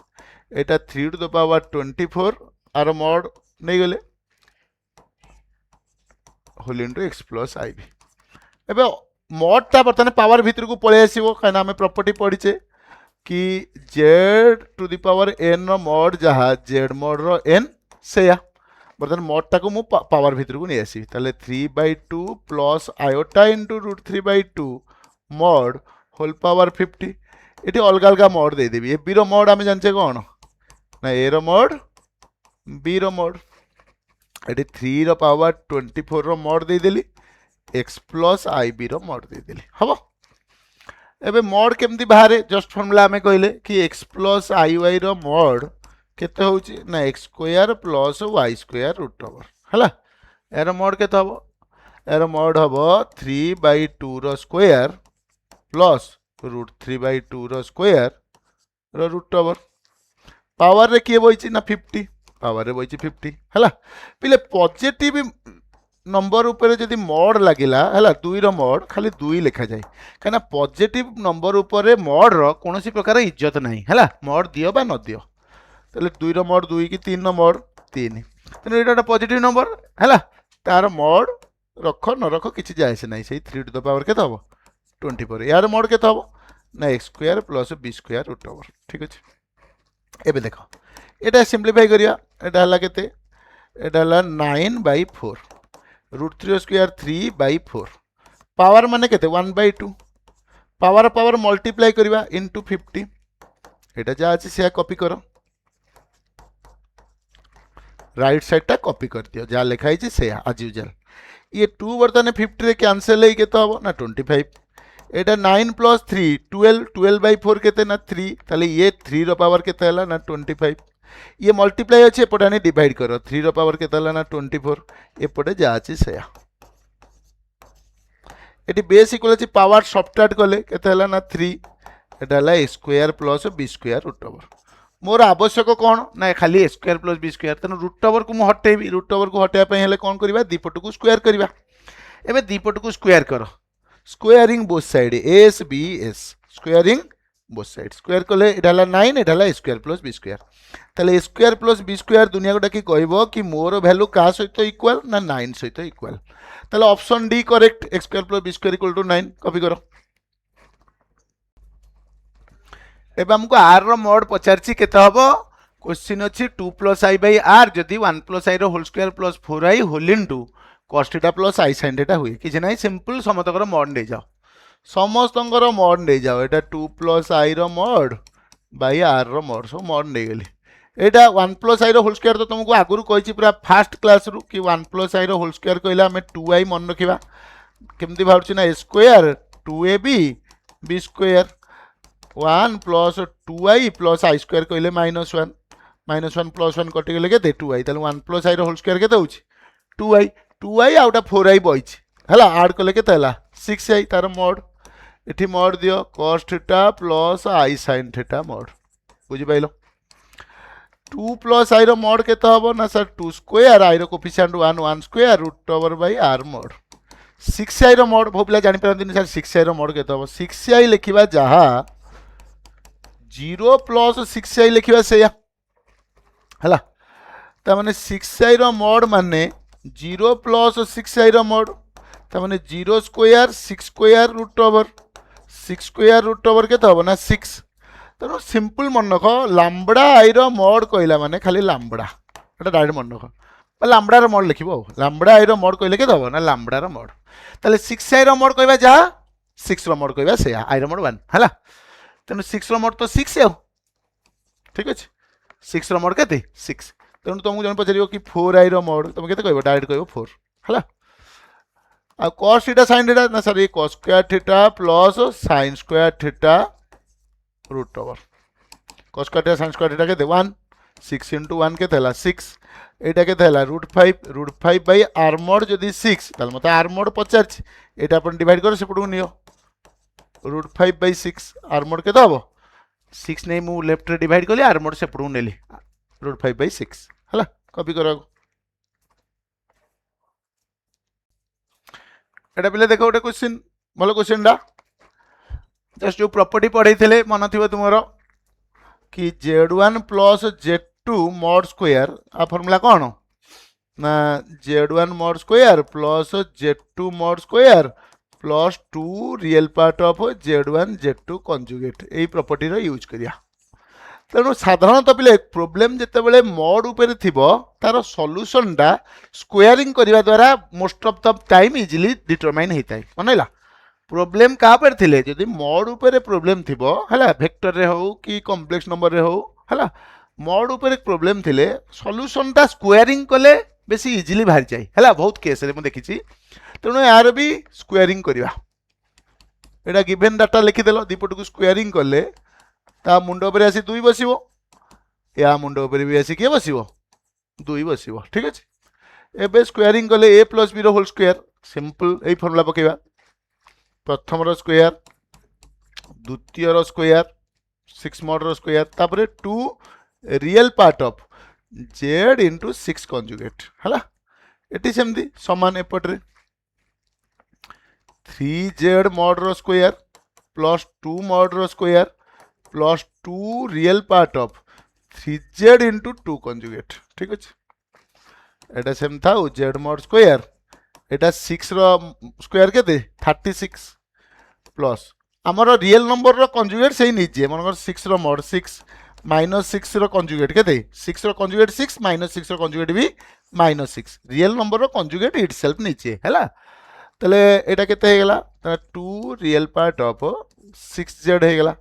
एटा 3 टू द पावर 24 आर मॉड नै गेले whole into x plus i b एबे मॉडटा बर्तमान पावर भीतर को पळे आसीबो काना हमें प्रॉपर्टी पढिचे कि z to the power n रो मॉड जहा z मॉड रो n सेया बर्तमान मॉडटा को मु पावर भीतर को नहीं आसी ताले 3/2 plus iota into root 3/2 mod whole power 50 ये अलग अलग mod they Devi A B रो मॉड आमे जानचे कोन ना ए रो मॉड बी रो मॉड ये 3 रो पावर 24 रो मॉड दे देली x प्लस आई बी रो मॉड दे देली हबो एबे मॉड केमती बाहरे जस्ट फार्मूला आमे कहले कि x प्लस आई वाई रो मॉड केते होची ना x square plus y square root over हला एरो मॉड केते हबो एरो मॉड हबो 3/2 रो स्क्वायर प्लस रूट 3/2 रो स्क्वायर रो रूट ओवर पावर रे किए बइची ना 50 पावर रे बइची 50 हला पिले पॉजिटिव नंबर ऊपर जदि मॉड लागिला हला 2 रो मॉड खाली 2 लिखा जाय काना पॉजिटिव नंबर ऊपर मॉड रो कोनोसी प्रकार इज्जत नाही हला मॉड दियो बा न दियो ताले 2 रो मॉड 2 की 3 रो मॉड 3 तने एटा पॉजिटिव नंबर हैला तार मॉड रख न रख किछि जाय से नाही सेही 3 टू द पावर केते हबो 24 यार मॉड केते हबो ना x square plus b square root over ठीक अछि एबे देखो एटा सिंपलीफाई करिया एटा हला केते एटा हला 9/4 रूट 3 स्क्वायर 3/4 पावर माने केते 1/2 पावर पावर मल्टीप्लाई करिवा इनटू 50 एटा जा अछि से कॉपी करो राइट साइड टा कॉपी कर दियो जहाँ लिखाई से आज यूजल ये 2 बर्तमान 50 रे कैंसिल है केते हबो ना 25 एटा 9 प्लस 3 12 12/4 केते ना 3 ताले ये 3 रो पावर केते हला ना 25 ये मल्टीप्लाई अछि एपटे आनी डिवाइड करो 3 रो पावर केते हला ना 24 एपटे जा अछि से एटी बेस इक्वल अछि पावर सब्ट्रैक्ट कले केते हला ना 3 एटा हला a square plus b square root over मोर आवश्यक कौन ना खाली a square plus b square तेन रूट ओवर को मु हटेबी रूट ओवर को हटेया पय हेले कोन करबा दीपट को स्क्वायर करबा एबे दीपट को स्क्वायर करो squaring both side s b s squaring both side square कले एटा हला 9 एटा हला a square plus b square तले a square plus b square दुनिया को डाकी कहबो कि मोर वैल्यू का सहित इक्वल ना 9 सहित इक्वल तले option D correct x square plus b square equal to 9 copy करो एबे हमको r रो मॉड पचारछि केते हबो क्वेश्चन अछि 2 प्लस i बाय r जदि 1 प्लस i रो whole square plus 4i whole into cos theta plus i sin theta हुए किछ नै सिंपल समतकर मॉड नै जाओ समस्तंकर मॉड नै जाओ एटा 2 प्लस i रो मॉड बाय r रो मॉड सो मॉड नै गेली एटा 1 प्लस i रो होल स्क्वायर तो तुमको आगुरु कहिछि पूरा फास्ट क्लास रु कि 1 प्लस i रो होल स्क्वायर कहला हमें 2i मन रखिबा केमति भाउछि ना a square 2ab b square 1 plus 2i plus i square कहले -1 प्लस 1 कटि गेले केते 2i ताले 1 प्लस i रो होल स्क्वायर केते होछि 2i आउटा 4i बइछि हला ऐड कले केते हला 6i तार मॉड एठी मॉड दियो cos theta plus i sin theta mod बुझि पाइलो 2 प्लस i रो मॉड केते हबो ना सर 2 स्क्वायर i रो coefficient 1 square root over by r mod 6i रो मॉड भोपला जानि परंदिन सर 6i रो मॉड केते हबो 6i लिखिबा जहा 0 प्लस 6i लिखिबा सेया हला ता माने 6i रो मॉड माने 0 प्लस 6i रो मॉड ता माने 0 स्क्वायर 6 स्क्वायर रूट ओवर केते हबो ना 6 तनो सिंपल मन रखो लैम्बडा i रो मॉड कहला माने खाली लैम्बडा एटा डायरेक्ट मन रखो लाम्बडार मड लिखिबो लाम्बडा आई रो मड कहले के दबो ना लाम्बडार मड ताले 6 आई रो मड कहबा जा 6 रो मड कहबा से आई रो मड 1 हला तेनु 6 रो मड तो 6 आउ ठीक अछि 6 रो मड केते 6 तेनु तुमको जन पचरियो कि 4 आई रो मड तुम केते कहबो डायरेक्ट कहबो 4 हला आ cos थीटा sin थीटा ना sorry cos square theta plus sin square theta root over cos square theta sin square theta के 1 6 into 1 के थला 6 एटा के थला √5 बाय आर्मोड जदी 6 ताल मते आर्मोड 50 एटा अपन डिवाइड करो सेपटू नियो √5 बाय 6 आर्मोड के दबो 6 नै मु लेफ्ट रे डिवाइड करली आर्मोड सेपटू नेली √5 बाय 6 हला कॉपी करो एटा पिले देखो ओटे क्वेश्चन भलो क्वेश्चन डा जस्ट जो प्रॉपर्टी पढै थिले मन थिबो तुमरो कि z1 plus z2 mod square आ फार्मूला कोन ना z1 mod square plus z2 mod square plus 2 real part of z1 z2 conjugate एई प्रॉपर्टी रो यूज करिया तेणु साधारणतः पिले प्रॉब्लम जेते बेले मॉड ऊपर थिबो तार सॉल्यूशन डा स्क्वायरिंग करिवा द्वारा most of the time easily determine हेताय मनैला प्रॉब्लम का पर थिले जदि मॉड ऊपर प्रॉब्लम थिबो हला वेक्टर रे हो कि कॉम्प्लेक्स नंबर रे हो हला मॉड ऊपर प्रॉब्लम थिले सॉल्यूशन टा स्क्वायरिंग कले बेसी इजीली बाहर जाय हला बहुत केस रे म देखिछि तेणु यार भी स्क्वायरिंग करिवा एटा गिवन डाटा लिखि देलो दीपट को स्क्वायरिंग कले ता मुंड ऊपर आसी 2 बसिबो या मुंड ऊपर भी आसी के बसिबो 2 बसिबो ठीक अछि एबे स्क्वायरिंग कले a + b रो होल स्क्वायर सिंपल एई फार्मूला पकेबा प्रथम रो स्क्वायर द्वितीय रो स्क्वायर 6 mod रो स्क्वायर तापरे 2 real part of z into 6 conjugate हला एटी सेमदी समान एपटरे 3z mod रो स्क्वायर प्लस 2 mod रो square plus 2 real part of 3z into 2 conjugate ठीक अछि एटा सेम था z mod स्क्वायर एटा 6 रो स्क्वायर केते 36 प्लस हमर रियल नंबर रो कंजुगेट सेही निजे मनकर 6 रो mod 6 माइनस 6 रो कंजुगेट केते 6 रो कंजुगेट 6 माइनस 6 रो कंजुगेट भी माइनस 6 रियल नंबर रो कंजुगेट इटसेल्फ नीचे हैला तले एटा केते हे गेला 2 रियल पार्ट ऑफ 6z हे गेला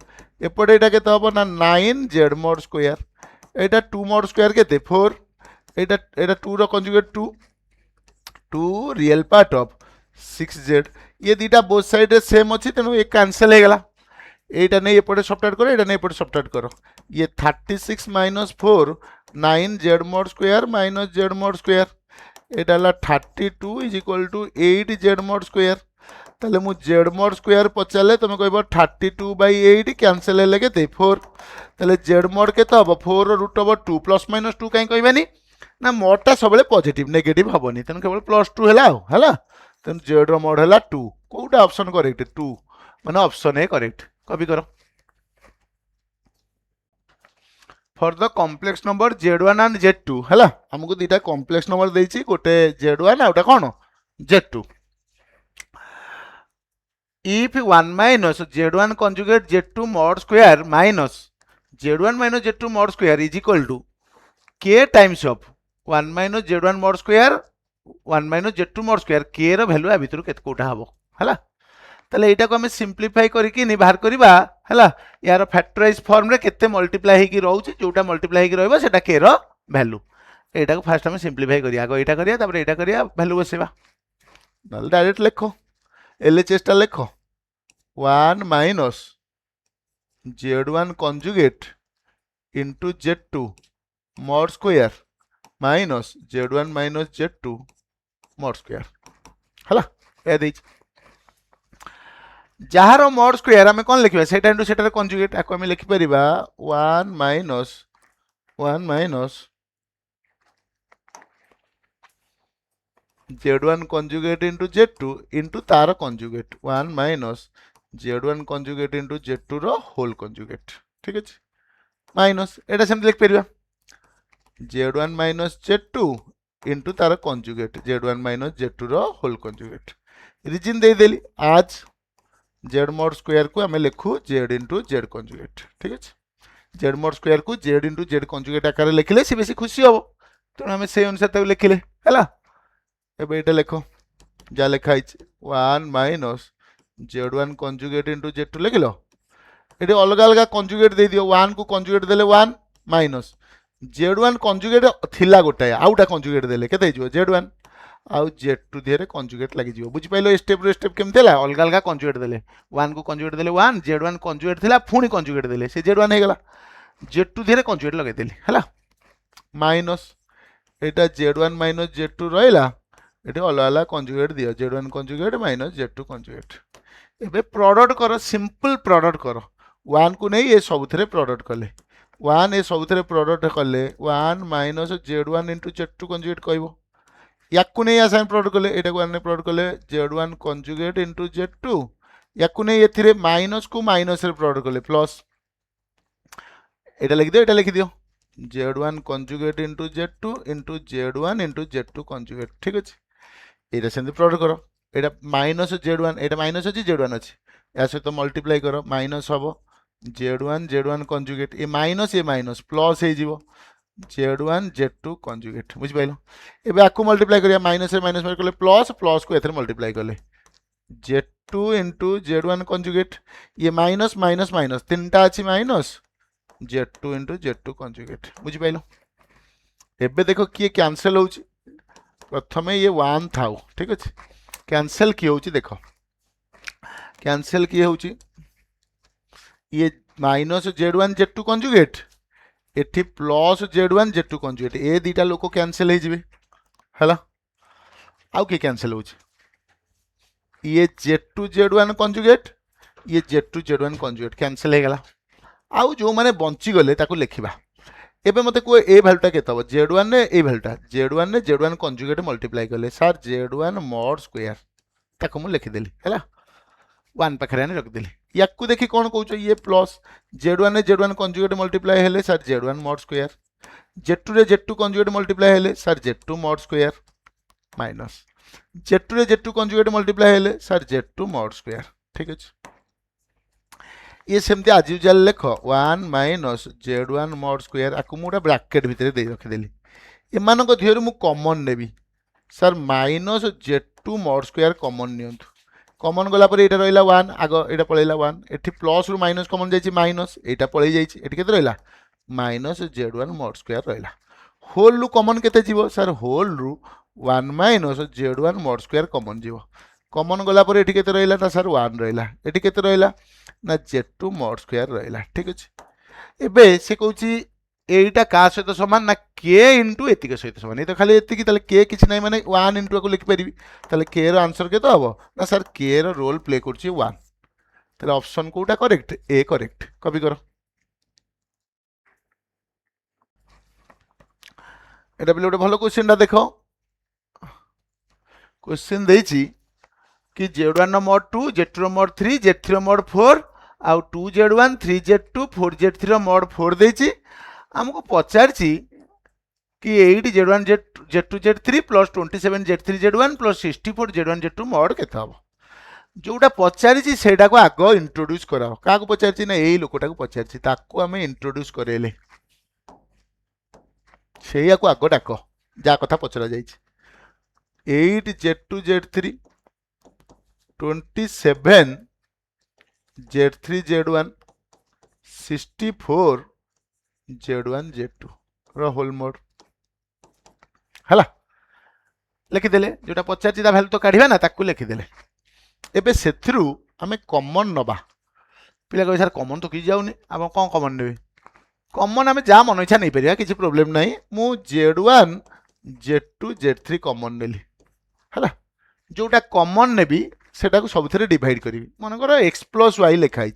एपटे एटा केते हबो ना 9z mod स्क्वायर एटा 2 mod स्क्वायर केते 4 एटा 2 रो conjugate 2 real part of 6z ये दीटा बोथ साइड रे सेम अछि तेनु एक कैंसिल हे गेला एटा नै एपटे सब्ट्रैक्ट करो एटा नै एपटे सब्ट्रैक्ट करो ये 36 minus 4 9z mod square minus z mod square एटा ला 32 is equal to 8z mod square ताले मु z mod स्क्वायर पचाले तमे कहबो 32 बाय 8 कैंसिल हेले केते 4 ताले z mod केते हबो 4 रूट ओवर 2 प्लस माइनस 2 काई कहबानी ना mod ता सबले पॉजिटिव नेगेटिव हबोनी तने केवल प्लस 2 हेला हला तने z रो mod हेला 2 कोउटा ऑप्शन करेक्ट 2 माने ऑप्शन ए करेक्ट कॉपी करो for the complex number z1 and z2 हला हमको दीटा कॉम्प्लेक्स नंबर देछि गोटे z1 outta cone z2 if 1 minus z1 conjugate z2 mod square minus z1 minus z2 mod square is equal to k times of 1 minus z1 mod square 1 minus z2 mod square k row value आ भितर केत कोटा हबो हला तले एटा को हमें simplify करिकि नि बाहर करिबा हला यार फैक्टराइज फॉर्म रे केते मल्टीप्लाई हेकी रहउची जोटा मल्टीप्लाई हेकी रहबा सेटा k रो वैल्यू एटा को फर्स्ट हमें सिंप्लीफाई करिया आगो एटा करिया तापर एटा करिया वैल्यू बसेबा नल डायरेक्ट लिखो एलएचएस टा लिखो 1 minus z1 conjugate into z2 mod square minus z1 minus z2 mod square हला ए देछ जहार mod square हमें कोन लिखबा सेटा इनटू सेटा कंजुगेट आको हमें लिखि परिबा 1 minus z1 conjugate into z2 into तार conjugate 1 minus z1 conjugate into z2 रो होल conjugate ठीक है माइनस एटा सेम लिख परिबा z1 minus z2 into तार conjugate z1 minus z2 रो होल conjugate रीजन दे देली आज z mod स्क्वायर को हमें लिखु z into z conjugate ठीक है z mod स्क्वायर को z into z conjugate आकार लिखले से बेसी खुशी हो तेणु आम से अनुसार लिखिले है। एबे ये लिख जहाँ लिखाई 1 minus Z1 conjugate into Z2 लिख लो। ये अलग अलग कंजुगेट दे दियो 1 को कंजुगेट देले 1 माइनस Z1 कंजुगेट थिला गोटाए आउटा कंजुगेट देले केते हिजो Z1 आउ Z2 दिहरे कंजुगेट लागि जिवो बुझि पाइलो स्टेप रे स्टेप केम थिला अलग अलग कंजुगेट देले 1 को कंजुगेट देले 1 Z1 कंजुगेट थिला पुणी कंजुगेट देले से Z1 हे गला Z2 दिहरे कंजुगेट लगे देली हला माइनस एटा Z1 माइनस Z2 रहिला एटा अलग अलग कंजुगेट दियो Z1 conjugate minus Z2 conjugate. एबे प्रोडक्ट करो सिंपल प्रोडक्ट करो 1 को नहीं ये सबुथरे प्रोडक्ट कले 1 ये सबुथरे प्रोडक्ट कले 1 minus Z1 into Z2 conjugate कहबो याकु नहीं आसान प्रोडक्ट कले एटा को आने प्रोडक्ट कले Z1 कंजुगेट इंटू Z2 याकु नहीं एथिरे माइनस को माइनस रे प्रोडक्ट कले प्लस एटा लिख दियो Z1 conjugate into Z1 into Z2 conjugate ठीक अछि एटा सेंति प्रोडक्ट करो एटा माइनस Z1 एटा माइनस अछि Z1 अछि या सहित मल्टीप्लाई करो माइनस हबो Z1 कंजुगेट ए माइनस प्लस हे जीवो Z1 Z2 कंजुगेट बुझ पाइलो। एबे आकु मल्टीप्लाई करिया माइनस रे माइनस करले प्लस प्लस को एथरे मल्टीप्लाई करले Z2 इंटू Z1 कंजुगेट ये माइनस माइनस माइनस तीनटा अछि minus Z2 into Z2 conjugate बुझ पाइलो। एबे देखो किए कैंसिल होउची प्रथमे ये 1 थाउ ठीक अछि कैंसिल किए होउची देखो कैंसिल किए होउची ये माइनस Z1 Z2 कंजुगेट एठी प्लस Z1 Z2 कंजुगेट ए दीटा लोक कैंसिल हे जिवे हला आउ के कैंसिल होउची ये Z2 Z1 कंजुगेट ये Z2 Z1 कंजुगेट कैंसिल हे गला आउ जो माने बंची गले ताको लिखिबा एबे मते को ए वैल्यूटा केते हो Z1 ने ए वैल्यूटा Z1 ने Z1 कंजुगेट मल्टीप्लाई करले सर Z1 mod स्क्वायर ताको मु लिखि देली हैला 1 पाखरे ने रख देली याकू देखि कोन कहउछ ये प्लस Z1 ने Z1 कंजुगेट मल्टीप्लाई हेले sir Z1 mod square Z2 रे Z2 कंजुगेट मल्टीप्लाई हेले sir Z2 mod square minus Z2 रे Z2 कंजुगेट मल्टीप्लाई हेले सर Z2 mod स्क्वायर ठीक अछि ये सेमती आज यूजुअल लिख 1 माइनस Z1 mod स्क्वायर आकु मुटा ब्रैकेट भितर दे रखि देली एमानको धियरु मु कॉमन नेबी sir minus Z2 mod square common नियंतु कॉमन गला पर एटा रहिला 1 आगो एटा पळैला 1 एठी प्लस रु माइनस कॉमन जाईची माइनस एटा पळै जाईची एठी केते रहिला माइनस Z1 mod स्क्वायर रहिला होल रु कॉमन केते जीवो सर होल रु 1 minus Z1 mod square common जीवो कॉमन गला पर एठी केते रहिला ना सर 1 रहिला एठी केते रहिला ना Z2 mod स्क्वायर रहिला ठीक अछि एबे से कहउची एटा का सहित समान ना k इनटू एतिक सहित समान ए तो खाली एतिक ताले k किछ नै माने 1 इनटू को लिख परिबी ताले k रो आंसर केतो हबो ना सर k रो रोल प्ले करछि 1 ताले ऑप्शन कोटा करेक्ट ए करेक्ट कॉपी करो एटा बिले ओटे भलो क्वेश्चन दा देखो क्वेश्चन देछि कि Z1 रो mod 2 Z2 रो mod 3 Z3 रो mod 4 आउ 2Z1 3Z2 4Z3 रो mod 4 देछि हमको पचारछि कि 8 Z1 Z2 Z3 plus 27 Z3 Z1 plus 64 Z1 Z2 mod केते हबो जोटा पचारछि सेटा को आगो इंट्रोड्यूस कराओ का को पचारछि ना एई लोकटा को पचारछि ताको हमें इंट्रोड्यूस करेले सेया को आगो डाको जा कथा पचरा जाइछि 8 Z2 Z3 27 Z3 Z1 64 Z1 Z2 रो होल मोड हला लिखि देले जोटा पचारछि ता वैल्यू तो काढिबा ना ताकू लिखि देले एबे सेथरु हमें कॉमन नबा पिला कहि सर कॉमन तो कि जाउनी अब कोन कॉमन नेबे कॉमन हमें जा मन इच्छा नै परिया किछि प्रॉब्लम नै मु Z1 Z2 Z3 कॉमन नेली हला जोटा कॉमन नेबी सेटा को सबथरे डिवाइड करिवि मन कर x + y लिखाइ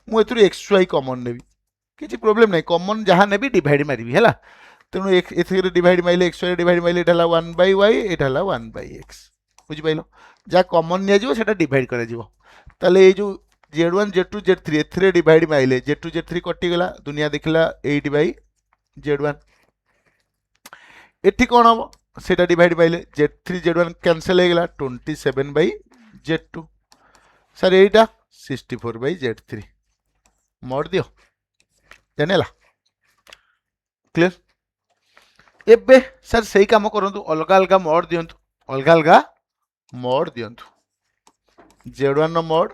मु एथरु xy कॉमन नेबी किछि प्रॉब्लम नै कॉमन जहा नेबी डिवाइड मारिबी हला तेनु एथरे डिवाइड माइले xy डिवाइड माइले एटा हला 1/y एटा हला 1/x बुझि पाइलो जा कॉमन निया जिवो सेटा डिवाइड करा जिवो ताले ए जो Z1 Z2 Z3 एथरे divide माइले Z2 Z3 कटि गला दुनिया देखला 8/Z1 एठी कोन हबो सेटा डिवाइड माइले Z3 Z1 कैंसिल हे गला 27/Z2 सर एटा 64/Z3 मोड दियो जानेला क्लियर एबे सर सही काम करंतु अलगा अलगा मोड दियंतु अलगा अलगा मोड दियंतु Z1 रो मोड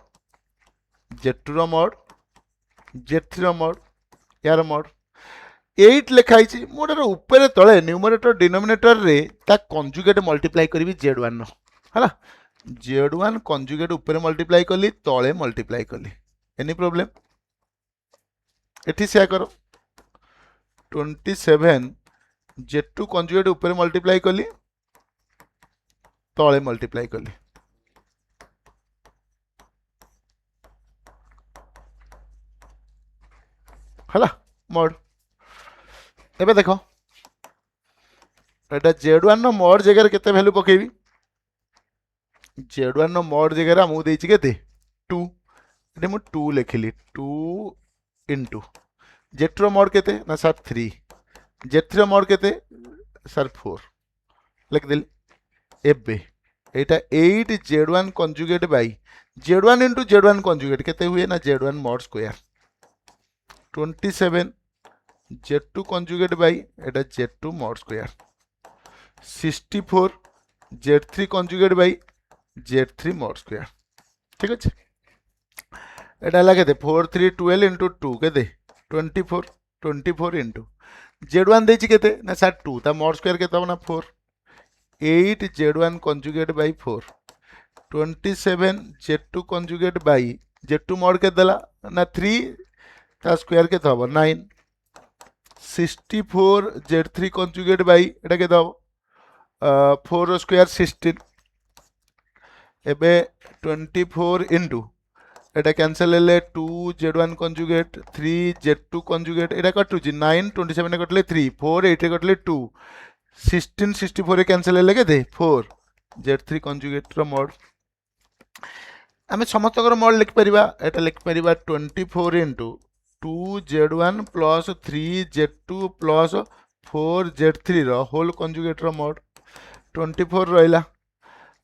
Z2 रो मोड Z3 रो मोड यार मोड 8 लिखाई छी मोडर ऊपर तळे न्यूमरेटर डिनोमिनेटर रे ता कंजुगेट मल्टीप्लाई करबी Z1 नो हला Z1 कंजुगेट ऊपर मल्टीप्लाई कली तळे मल्टीप्लाई कली एनी प्रॉब्लम एठी से करो 27 Z2 कंजुगेट ऊपर मल्टीप्लाई कली तळे मल्टीप्लाई कली हला मोड एबे देखो एटा Z1 नो मोड जगह केते वैल्यू पकेबी Z1 नो मोड जगह हमु देछि केते 2 एटे मु 2 लिखिली 2 इनटू Z2 रो मोड केते ना सर 3 Z3 रो मोड केते सर 4 लिख देली एबे एटा 8 Z1 conjugate by Z1 into Z1 conjugate केते हुए ना Z1 mode square 27 Z2 conjugate by Etah Z2 mode square 64 Z3 conjugate by Z3 mode square ठीक अछि एटा हला केते 4 3 12 इनटू 2 केते 24 इनटू Z1 देछि केते ना सर 2 ता मोड स्क्वायर केते हो ना 4 8 Z1 conjugate by 4 27 Z2 conjugate by Z2 mode के देला ना 3 ता स्क्वायर केते हो 9 64 Z3 कंजुगेट बाई एटा केते हो 4 स्क्वायर 16 एबे 24 इनटू एटा कैंसिल ले 2 Z1 कंजुगेट 3 Z2 कंजुगेट एटा कटु जी 9 27 कटले 3 4 8 कटले 2 16 64 कैंसिल ले केते 4 Z3 कंजुगेट रो मोड आमे समस्त कर मोड लिख परिबा एटा लिख परिबा 24 into 2 Z1 plus 3 Z2 plus 4 Z3 रो होल कंजुगेट रो मोड 24 रहिला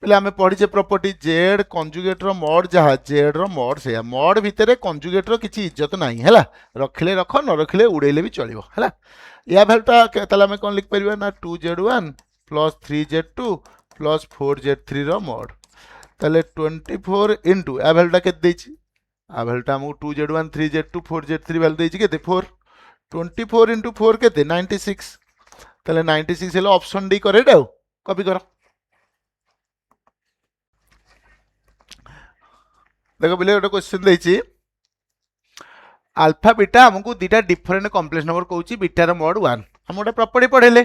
पहले आमे पढ़ीचे प्रॉपर्टी जेड कंजुगेट रो मोड जहा जेड रो मोड से मोड भितरे कंजुगेट रो किछि इज्जत नाही हैला रखले रख न रखले उड़ेले भी चलिबो हैला या वैल्यूटा तले आमे कोन लिख परिबा ना 2Z1 plus 3Z2 plus 4Z3 रो मोड तले 24 इनटू या वैल्यूटा के देछि आ वैल्यूटा हमु 2Z1 3Z2 4Z3 वैल्यू देछि केते 4 24 इनटू 4 केते 96 तले 96 हेलो ऑप्शन डी करेक्ट आ कॉपी करो देखो बोले गोटे क्वेश्चन देछि अल्फा बीटा हमको दुटा डिफरेंट कॉम्प्लेक्स नंबर कहूची बीटा रो मोड 1 हम गोटे प्रॉपर्टी पढ़ेले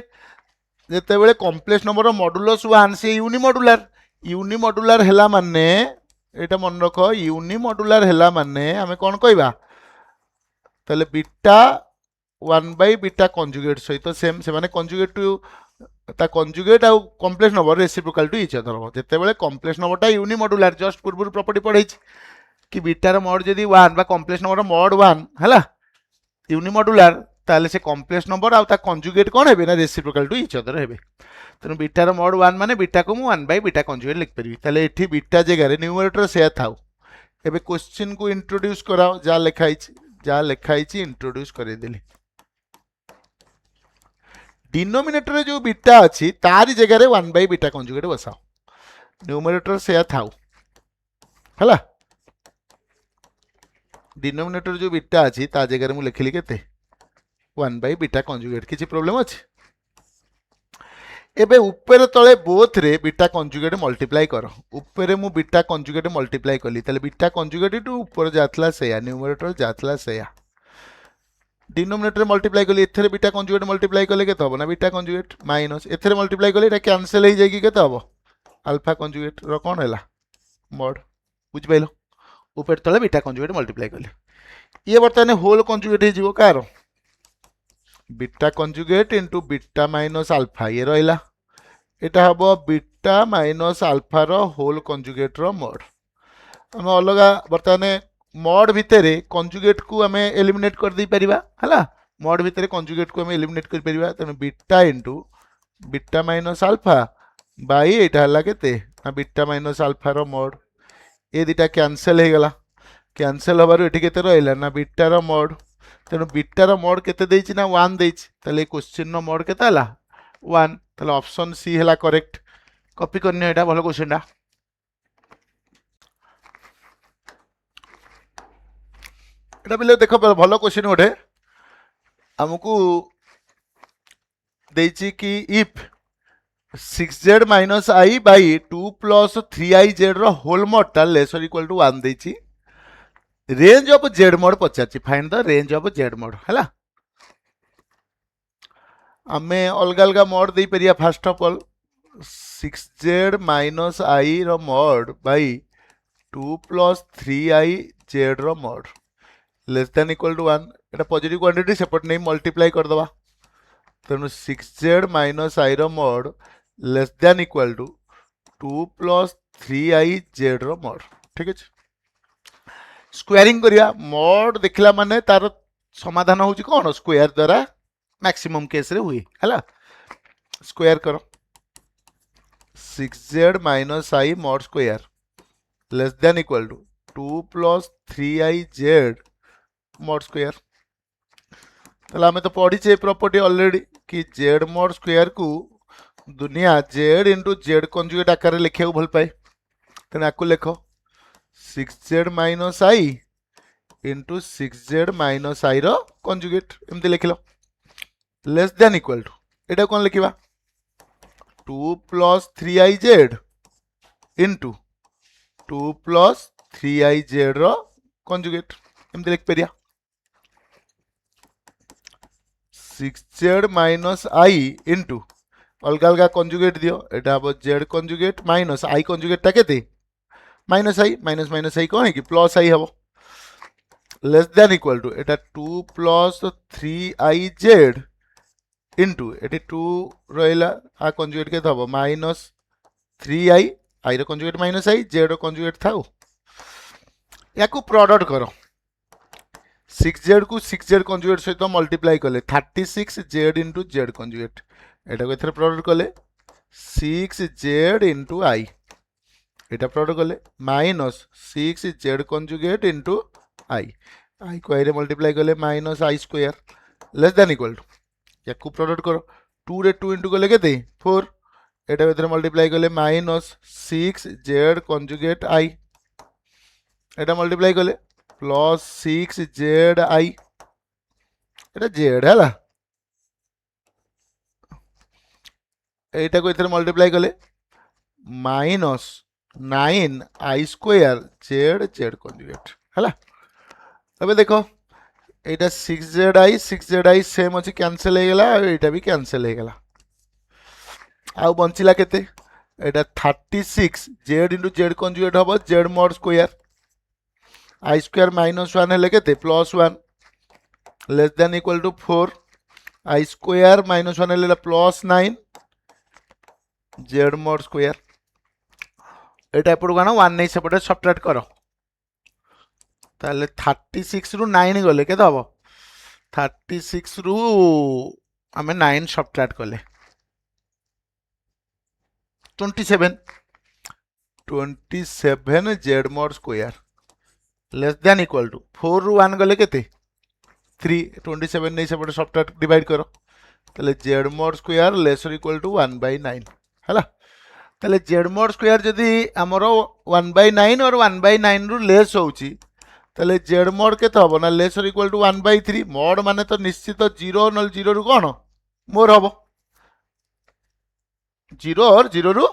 जेते बेले कॉम्प्लेक्स नंबर रो मॉडुलस 1 से यूनिमॉडुलर हैला माने एटा मन रखो यूनिमॉडुलर हैला माने हमें कोन कहबा तले बीटा 1 बाय बीटा कंजुगेट सहित सेम से माने कंजुगेट टू ता कंजुगेट आ complex number reciprocal to each other जेते बेले कॉम्प्लेक्स नंबर ता यूनिमॉडुलर जस्ट पूर्व प्रॉपर्टी पढ़ाई कि बीटा रो मोड जदी 1 बा कॉम्प्लेक्स नंबर रो मोड 1 हला यूनिमॉडुलर ताले से कॉम्प्लेक्स नंबर आ ता कंजुगेट कोन हेबे ना रेसिप्रोकल टू ईच अदर हेबे तनु बीटा रो मोड 1 माने बीटा को मु 1 बाय बीटा कंजुगेट लिख परबी ताले एठी बीटा जगह रे न्यूमरेटर से थाउ एबे क्वेश्चन को इंट्रोड्यूस कराओ जा लिखाई छि इंट्रोड्यूस करे देली डिनोमिनेटर जो बीटा अच्छी तारी जगह रे 1 बाय बीटा कंजुगेट बसाओ न्यूमरेटर से थाउ हला डिनोमिनेटर जो बीटा अच्छी ता जगह रे मु लिखली केते 1 बाय बीटा कंजुगेट किछि प्रॉब्लम अछि एबे ऊपर तळे बोथ रे बीटा कंजुगेट मल्टीप्लाई करो ऊपर मु बीटा कंजुगेट मल्टीप्लाई कली तले बीटा कंजुगेट टू ऊपर जातला सेया न्यूमरेटर जातला सेया डिनोमिनेटर मल्टीप्लाई कली एथरे बीटा कंजुगेट मल्टीप्लाई कले केते हबो ना बीटा कंजुगेट माइनस एथरे मल्टीप्लाई कले एटा कैंसिल हो जाई कि केते हबो अल्फा कंजुगेट रो कोन हैला मोड बुझ पाइलो ऊपर तले बीटा कंजुगेट मल्टीप्लाई कले ये बर्तने होल कंजुगेट हे जीवो car beta conjugate into beta minus alpha ये रहिला एटा हबो बीटा माइनस अल्फा रो होल कंजुगेट रो मोड हम अलगा बर्तने मोड भितरे कंजुगेट को हमें एलिमिनेट कर दी परिबा हला मोड भितरे कंजुगेट को हमें एलिमिनेट कर परिबा तने beta into beta minus alpha by एटा हला केते ना बीटा माइनस अल्फा रो मोड ए दिटा कैंसिल हे गला कैंसिल हबारो एठी केते रहइला ना बीटा रो मोड तेनु बीटा रो मोड केते देछि ना 1 देछि तले क्वेश्चन नो मोड केते हला 1 তাহলে ऑप्शन सी हैला करेक्ट कॉपी करने एटा भलो क्वेश्चनटा एटा बिले देखो भलो क्वेश्चन गोटे हमकू देछि कि if 6z minus I by 2 plus 3iz रो होल mod टा लेस और इक्वल टू 1 देछि रेंज ऑफ z mod पचाछि find the range of z mod हैला आमे अलग अलग mod दे परिया first of all 6z minus I रो mod by 2 plus 3iz रो mod less than equal to 1 एटा पॉजिटिव क्वांटिटी सेपट नहीं मल्टीप्लाई कर दवा तेणु 6z minus I रो mod less than equal to 2 plus 3iz रो mod ठीक है स्क्वायरिंग करिया mod देखला माने तार समाधान होची कोन स्क्वायर द्वारा मैक्सिमम केस रे हुई हला स्क्वायर करो 6z minus I mod square less than equal to 2 plus 3iz mod square तला हमें तो पढ़ी छे प्रॉपर्टी ऑलरेडी कि z mod स्क्वायर को दुनिया z into z कंजुगेट आकार रे लिखिया भल पाए तेना को लिखो 6z minus I into 6z minus I रो कंजुगेट एमती लिखिलो लेस देन इक्वल टू एटा कोन लिखिबा 2 plus 3iz into 2 plus 3iz रो कंजुगेट एमती लिख परिया 6z minus I into अलग अलग कंजुगेट दियो एटा अब z conjugate minus I conjugate ता केते minus I minus minus I कोन है कि प्लस I हबो less than equal to Etah 2 plus 3iz into eighty 2 रहला आ कंजुगेट के हबो माइनस 3I I रो कंजुगेट माइनस I z रो कंजुगेट थाओ याकू प्रोडक्ट करो 6z को 6z कंजुगेट सहित मल्टीप्लाई कले 36z into z कंजुगेट एटा को एथरे प्रोडक्ट कले 6z into I एटा प्रोडक्ट कले minus 6z conjugate into I को I रे मल्टीप्लाई कले minus I square less than equal to याकू प्रोडक्ट करो 2 रे 2 into कले केते 4 एटा एथरे मल्टीप्लाई कले माइनस 6z कंजुगेट I एटा मल्टीप्लाई कले plus 6z I Etah z हैला एटा को इधर मल्टीप्लाई कले minus 9I square z conjugate हैला अब देखो एटा 6z I सेम अछि कैंसिल हे गेला एटा भी कैंसिल हे गेला आ बंचिला केते एटा 36 z into z कंजुगेट हबो z mod square I square minus 1 हेले केते plus 1 less than equal to 4 I square minus 1 हेले प्लस 9 z mod स्क्वायर एटा एपड़ गाना 1 नहीं सेपटे सब्ट्रैक्ट करो ताले 36 रु 9 गले केते हबो 36 रु हमें 9 सब्ट्रैक्ट कले 27 z mod square less than equal to 4 रु 1 गले केते 3 27 नहीं सेपटे सब्ट्रैक्ट डिवाइड करो ताले z mod square less or equal to 1/9 हैला ताले z mod स्क्वायर जदी हमरो 1/9 और 1/9 रु लेस होउची ताले z mod केते हबो ना less or equal to 1/3 mod माने तो निश्चित 0 नल 0 रु कोन मोर हबो 0 और 0 रु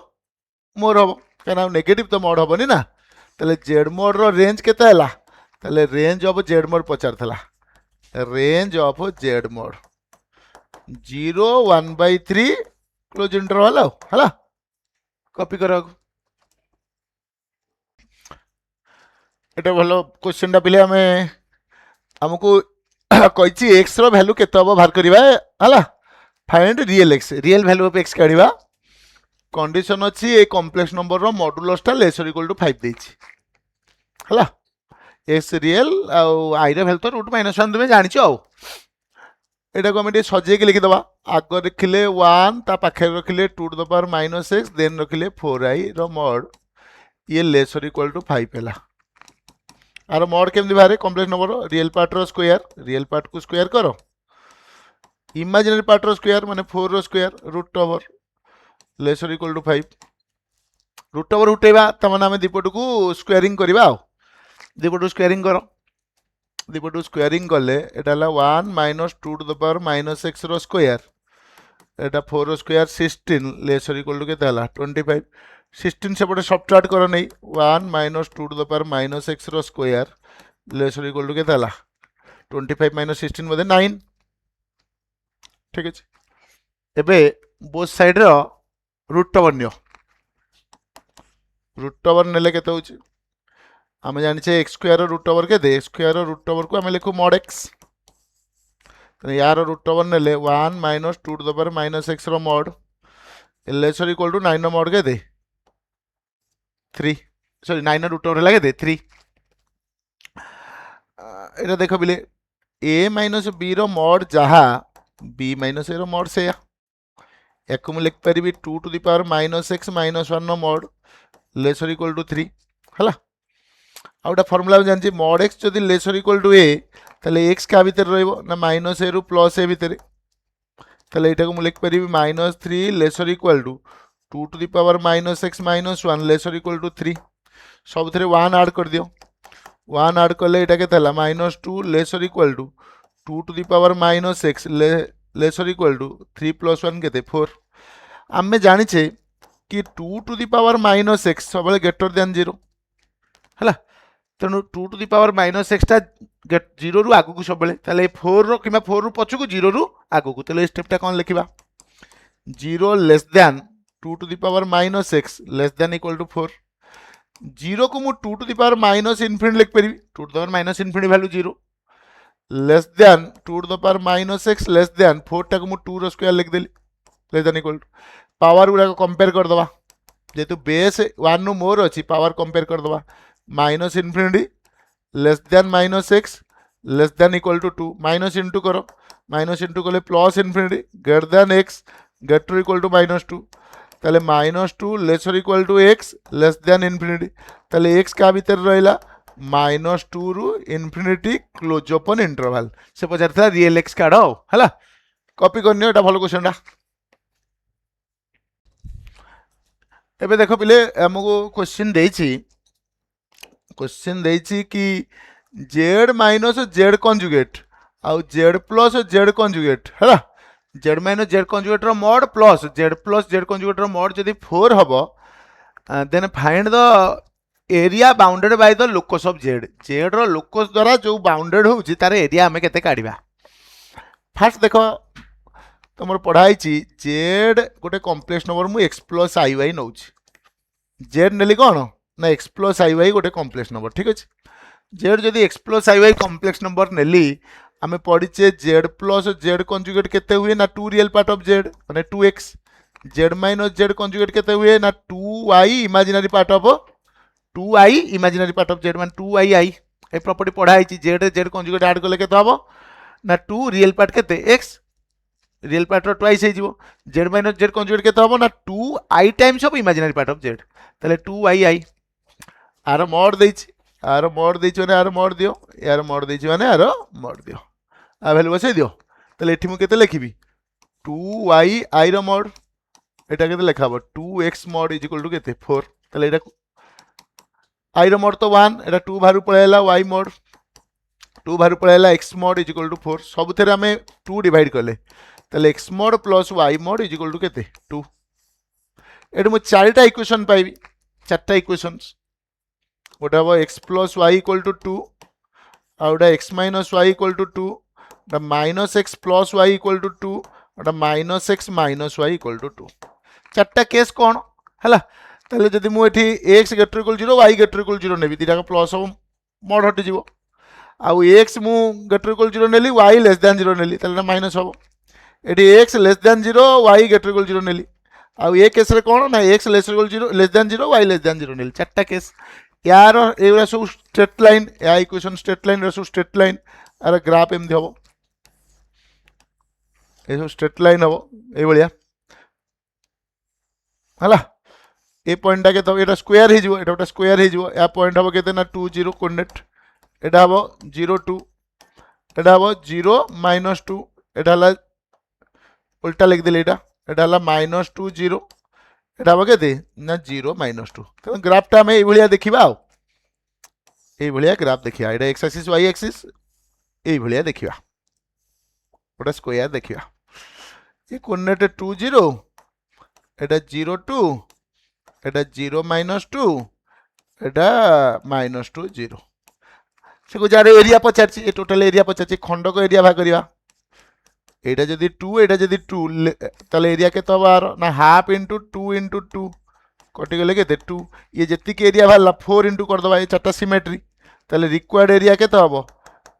मोर हबो केना नेगेटिव तो mod हबोनी ना ताले z mod रो रेंज केते हला ताले रेंज ऑफ z mod पचार थला range of z mod 0 1/3 close interval हला कॉपी करो एटा भलो क्वेश्चन टा पिले हमें हमको कहिछि x रो वैल्यू केते हबो बाहर करबा हला find real x real value of x काढिबा कंडीशन अछि ए कॉम्प्लेक्स नंबर रो मॉडुलस टा लेस और इक्वल टू 5 देछि हला x रियल आ i रो वैल्यू तो √-1 तुमे जानि छ एटा को हम सजे के लिखि दबा आग रखिले 1 ता पाखे रखिले 2 to the power -x then रखिले 4i रो मॉड ये लेस और इक्वल टू 5 हैला आर मॉड केमदी बारे कॉम्प्लेक्स नंबर रियल पार्ट रो स्क्वायर रियल पार्ट को स्क्वायर करो इमेजिनरी पार्ट रो स्क्वायर माने 4 रो square root over less or equal to 5 root over उठेबा त माने हम दीपट को स्क्वायरिंग करबा दीपट स्क्वायरिंग करो दीपट स्क्वायरिंग कले एटा हला 1 minus 2 to the power minus x रो स्क्वायर एटा 4 रो square 16 less or equal to केते हला 25 16 सेपटे सबट्रैक्ट करो नहीं 1 minus 2 to the power minus x रो square less or equal to केते हला 25 माइनस 16 बोधे 9 ठीक है एबे बोथ साइड रो रूट ओवर नियो रूट ओवर नेले केते होची आम जाने एक्स स्क्वायर रूट ओवर के एक्स स्क्वायर रूट ओवर को आम लिखू मॉड एक्स यार रूट ओवर नेले 1 minus 2 to the power minus x रो mod less or equal to 9 mod के 3 सॉरी 9 रूट ओवर लगे 3 एटा देखो बिले a माइनस b रो मॉड जहा b माइनस a रो मॉड से या मु लिख पारि 2 to the power minus x minus 1 रो mod less or equal to 3 हला आउटा फॉर्मूला जानछि मॉड एक्स जदि less or equal to a ताले एक्स का भीतर रहइबो ना माइनस ए रु प्लस ए भीतर ताले एटा को मु लिख परिबी minus 3 less or equal to 2 to the power minus x minus 1 less or equal to 3 सब थरे 1 ऐड कर दियो 1 ऐड करले एटा केते हला minus 2 less or equal to 2 to the power minus x less or equal to 3 plus 1 केते 4 आमे जानि छे कि 2 to the power minus x सबले ग्रेटर देन 0 हला तेणु 2 टू द पावर माइनस एक्सटा 0 रु आगु को सब बेले 4 रो किमा 4 रु पछु को 0 रु आगु को तले स्टेपटा कोन लिखिबा 0 less than 2 to the power minus x less than equal to 4 0 को मु 2 to the power minus infinity लिख परिबी 2 to the power minus infinity value 0 less than 2 to the power minus x less than 4 टा को मु 2 रो square लिख देली less than equal to power गुडा को कंपेयर कर दबा जेतु बेस 1 नु मोर अछि पावर कंपेयर कर दबा minus infinity less than minus x less than equal to 2 minus into करो माइनस इंटू कले plus infinity greater than x greater equal to minus 2 ताले minus 2 less or equal to x less than infinity ताले x का भीतर रहिला minus 2 रु infinity close open interval से पचार real x काढ हला कॉपी करनियो एटा भलो क्वेश्चन रा एबे देखो पिले हमको क्वेश्चन देछि कि जेड माइनस जेड कंजुगेट आउ जेड प्लस जेड कंजुगेट है जेड माइनस जेड कंजुगेट रो मॉड प्लस जेड कंजुगेट रो मॉड जदि 4 हबो then find the area bounded by the locus of z z रो लोकस द्वारा जो बाउंडेड होउची तार एरिया हमें केते काढिबा फर्स्ट देखो तुमर पढ़ाई जेड गोटे कॉम्प्लेक्स नंबर मु x plus i Y नौची Z नेली कौन ना एक्स प्लस आई वाई गोटे कॉम्प्लेक्स नंबर ठीक अच्छे जेड जदि x plus i Y complex number नेली आम पढ़ीचे जेड प्लस जेड कंजुगेट केते हुए ना 2 रियल पार्ट ऑफ जेड माने 2x Z minus z conjugate केते हुए ना 2y imaginary part of 2i imaginary part of Z माने 2i आई ए प्रॉपर्टी पढ़ाई जेड जेड कंजुगेट ऐड करले केते हबो ना 2 रियल पार्ट केते x रियल पार्ट रो ट्वाइस हो जेड माइनस जेड कंजुगेट केते हबो ना 2i times of imaginary part of Z ताले 2i आई आर मॉड देछि माने आर मॉड दियो यार मॉड देछि माने आर मॉड दियो आ वैल्यू बसै दियो ताले एठी मु केते लिखिबी 2y आई रो मॉड एटा केते लिखाबो 2x mod is equal to केते 4 ताले एटा आई रो मॉड तो 1 एटा 2 भारू पळेला y मॉड 2 भारू पळेला x mod is equal to 4 सब थेरे हमें 2 डिवाइड करले ताले x mod plus y mod is equal to केते 2 एटा मु चारटा इक्वेशन पाइबी चारटा इक्वेशंस गोटे हम x plus y equal to 2 आउटा x minus y equal to 2 गोटे minus x plus y equal to 2 गोटे minus x minus y equal to 2 चारटा case कौन है ताले जदि मुझे x greater equal 0 y greater equal 0 नेबी दीटा प्लस हम मड हटिज आउ एक्स मु गेटर इक्वल 0 नेली वाई लेस दैन 0 नेली ताले माइनस हम ये x less than 0 y greater equal 0 नेली आउ ए केस रे कौन ना x less equal 0 less than 0 y less than 0 नेली चारटा केस यार एगुरा सब स्ट्रेट लाइन या इक्वेशन स्ट्रेट लाइन सब स्ट्रेट लाइन यार ग्राफ एमती हम ये सब स्ट्रेट लाइन हम ये है ए पॉइंट के ये स्क्वायर हो गोटे स्क्वायर हो या पॉइंट हम के ना 2 0 कोऑर्डिनेट एटा हम 0 2 एटा हम 0 -2 एटा हला उल्टा लिखिदेली एटा -2 0 एटा हम के ना 0 -2 तेणु ग्राफटा आम ये देखा ये ग्राफ देखा यहाँ एक्स एक्सिस वाई एक्सिस ये देखा गोटे स्क्वायर देखा ये कोऑर्डिनेट 2 0 एटा 0 2 एटा 0 -2 एटा -2 0 से जार एरिया पचार टोटाल एरिया पचार खंड को एरिया भाग करवा एटा जदि 2 एटा जदि 2 ताले एरिया के तो बार ना हाफ इंटू 2 इंटू 2 कटिगले के 2 ये जति एरिया बाहर 4 इंटू करदे ये चार्टा सिमेट्री ताले रिक्वायर्ड एरिया के तो हम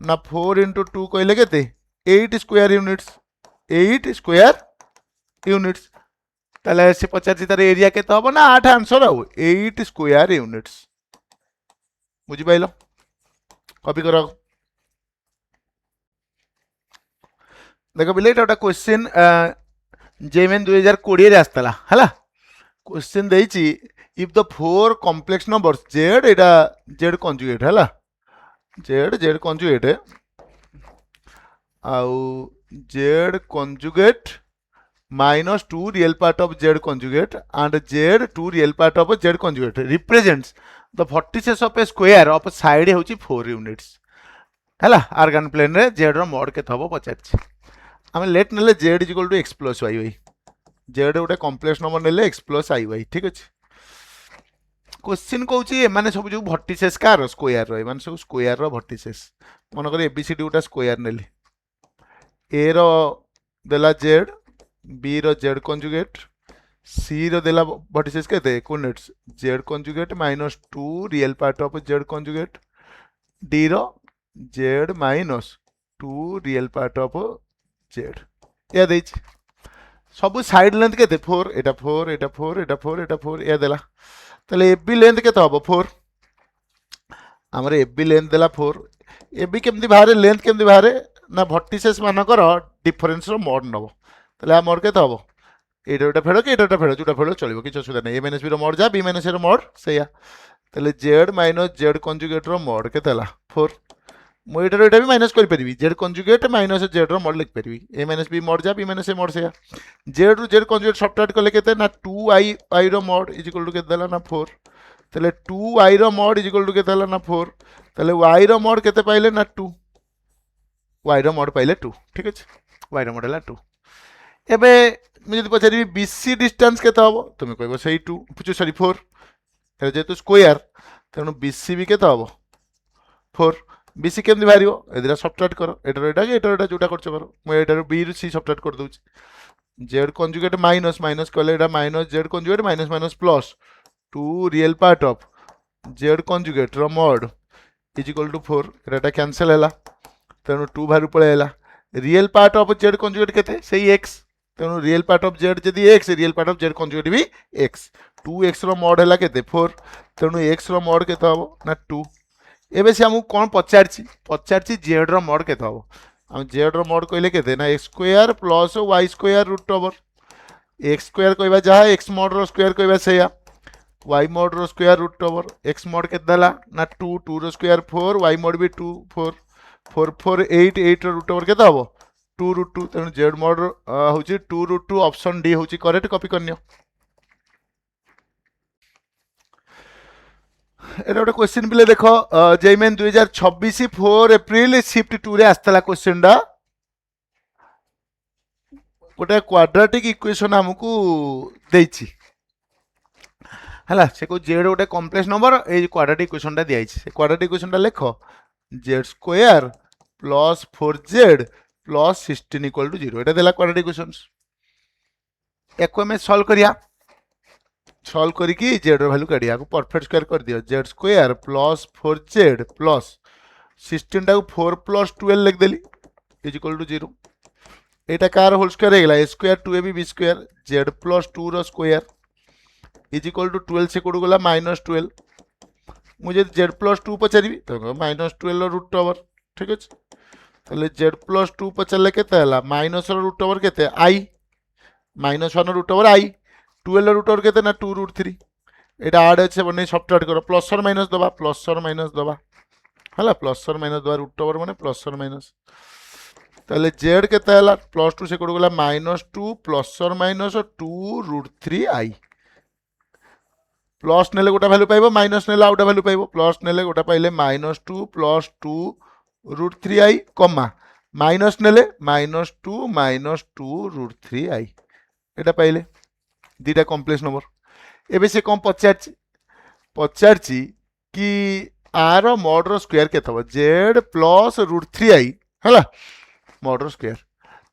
ना 4 इंटू 2 कहले के 8 स्क्वायर यूनिट्स 8 स्क्वायर यूनिट्स ताले से पचार तार एरिया के तो हम ना 8 आंसर आउ 8 स्क्वायर यूनिट्स बुझी पाइल कॉपी करा देख बिले गोटे क्वेश्चन जेमेन 2020 आसला है क्वेश्चन देछि if the 4 complex numbers z एटा जेड कंजुगेट है जेड जेड कंजुगेट आउ z conjugate -2 real part of z conjugate and z 2 real part of z conjugate represents the vertices of a square of side होची 4 units है Argand plane रे z रो mod के थबो पचार आम लेट ने z is equal to x plus y y z गोटे कॉम्प्लेक्स नंबर ने एक्स प्लस आई वाई ठीक अच्छे क्वेश्चन कौन मैंने सब जो भर्टिसेस कार स्क्वायर रो सब स्क्वायर रो भर्टिसेस मनकर एबीसीडी गोटा स्क्वायर नेली ए रो देला जेड बी रो जेड कंजुगेट सी रो देला भर्टिसेस के coordinates z conjugate -2 real part of z conjugate D रो z -2 real part of z या देछि सब साइड लेंथ के 4 एटा 4 एटा 4 एटा 4 एटा 4 या देला ताले एबी लेंथ के तो 4 हमर एबी लेंथ देला 4 एबी केमती बाहर लेंथ केमती बाहर ना भर्टिसेस मानकर डिफरेंस रो मोड नबो ताले आ मोड के तो एटा एटा फेड़ के एटा फेड़ जोटा फेड़ चलिबो किछ असुविधा नै ए माइनस बी रो मोड जा बी माइनस ए रो मोड सेया ताले जेड माइनस जेड कंजुगेट रो मोड के देला 4 मुझे भी माइनस करी जेड कंजुगेट माइनस जेड रो मोड लिख पारि ए माइनस बी मोड जा बी माइनस ए मोड से जेड रु जेड कंजुगेट सब्ट्रैक्ट कले केते ना 2 आई रो मोड इज इक्वल टू केते देला ना 4 तले 2 आई रो मोड इज इक्वल टू केते देला ना 4 तले y रो मोड केते पाइले ना 2 y रो मोड पाइले 2 ठीक अछि y रो मोड हला 2 एबे मैं जदि पचारि बीसी डिस्टेंस केते हबो तुम कहबो सही 2 सॉरी 4 तले जेतु स्क्वायर तेनु बीसी भी केते हबो 4 बीसी केमती बाहर ए सब्ट्रैक्ट कर एटा जोटा कर मुझे बी रु सी सब्ट्रैक्ट कर दूसरी जेड कंजुगेट माइनस माइनस कहले एटा minus z conjugate minus minus plus 2 real part of z conjugate रो मोड इज इक्वल टू 4 एटा कैंसिल हैला तेणु 2 बाहर पळेला real part of z conjugate केते सही x तेणु रियल पार्ट ऑफ जेड जदी x real part of z conjugate भी x 2x रो मोड हैला केते 4 तेणु x रो मोड केते हबो ना 2 एबे से हमको कौन पचार जेड रो मोड के हम जेड रो मोड कहले के ना x square plus y square root over x square कहबा जहाँ एक्स मोड रो स्क्वायर कहबा से वाई मोड रो square root over x mod के देला ना 2 2 रो स्क्वायर 4 वाई मोड भी 2 4 4 4 8 8 रो रूट ओवर के हम 2 रूट 2 तेणु जेड मोड होची 2 रूट 2 ऑप्शन डी होची करेक्ट कॉपी करनियो एटा गोटे क्वेश्चन बिले देख जेमेन 2026 4 एप्रिल शिफ्ट 2 रे आस्तला क्वेश्चन डा गोटे क्वाड्रेटिक इक्वेशन हमकू देछि हला से को जेड गोटे कॉम्प्लेक्स नंबर ए क्वाड्रेटिक इक्वेशन डा दियाछि से क्वाड्रेटिक इक्वेशन डा लेख z square plus 4z plus 16 equal to 0 एटा देला क्वाड्रेटिक इक्वेशंस एको हमें सॉल्व करिया सॉल्व करके जेड रो वैल्यू काढ़िया को परफेक्ट स्क्वायर कर दियो Z square plus 4z plus 16 टा 4 प्लस 12 लिख देली इज इक्वल टू 0 एटा कार होल स्क्वायर हेगला a square 2ab b square z plus 2 रो स्क्वायर इज इक्वल टू 12 से कोड गला -12 मुझे z प्लस 2 पचारिबी तो -12 रो रूट ओवर ठीक अछि तले z प्लस 2 पचारले केते हला माइनस रो रूट ओवर केते i -1 root over i 12 root over केते ना 2 रूट 3 एटा ऐड अछि बने सब्ट्रैक्ट करो प्लस और माइनस दबा हला प्लस और माइनस दबा रूट ओवर माने प्लस और माइनस ताले जेड केते हला प्लस 2 से कोड गला -2 प्लस और माइनस 2√3i प्लस नेले गोटा वैल्यू पाइबो माइनस नेले आउटा वैल्यू पाइबो प्लस नेले गोटा पाइले -2 प्लस 2√3i कमा माइनस नेले -2 -2√3i एटा पाइले दीटा कॉम्प्लेक्स नंबर एबे से कम पचारची कि आर मॉड रो स्क्वायर केते हो जेड प्लस √3i हला मॉड रो स्क्वायर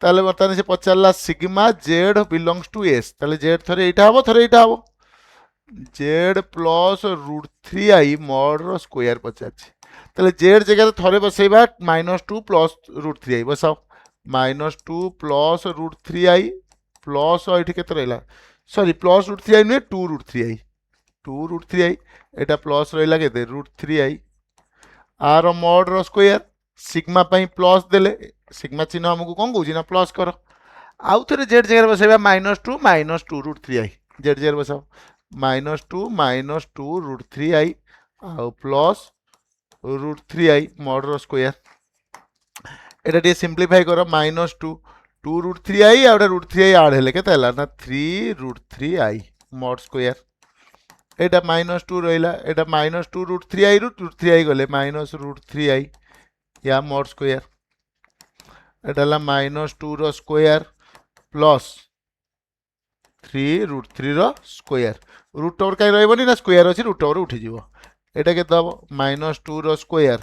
ताले बर्तमान से पचारला sigma z belongs to S ताले जेड थरे एटा हबो थरे एटा हबो जेड प्लस √3i मॉड रो स्क्वायर पचारची ताले जेड जगह थरे बसेबा -2 प्लस √3i बसाओ -2 प्लस √3i प्लस एठी केते रहला सॉरी प्लस √3i नुहे 2√3i एटा प्लस रहला केते √3i आर मॉड रो स्क्वायर सिग्मा पई प्लस देले सिग्मा चिन्ह हमको कौन कहूँ ना प्लस कर आउ थे जेड जगह बसाइबा -2 -2√3i जेड जगह बसाओ -2 -2√3i आउ प्लस √3i मॉड रो स्क्वायर एटा टे सिंप्लीफाई कर -2 2√3i आ √3i ऐड हेले केते हला ना 3√3i मॉड स्क्वायर एटा -2 रहिला एटा -2 √3i √3i गले -√3i या मॉड स्क्वायर एटा हला -2 रो स्क्वायर प्लस 3√3 रो स्क्वायर रूट ओवर कहीं रहबनी ना स्क्वायर अछि रूट ओवर उठी जीवो एटा केते हबो -2 रो स्क्वायर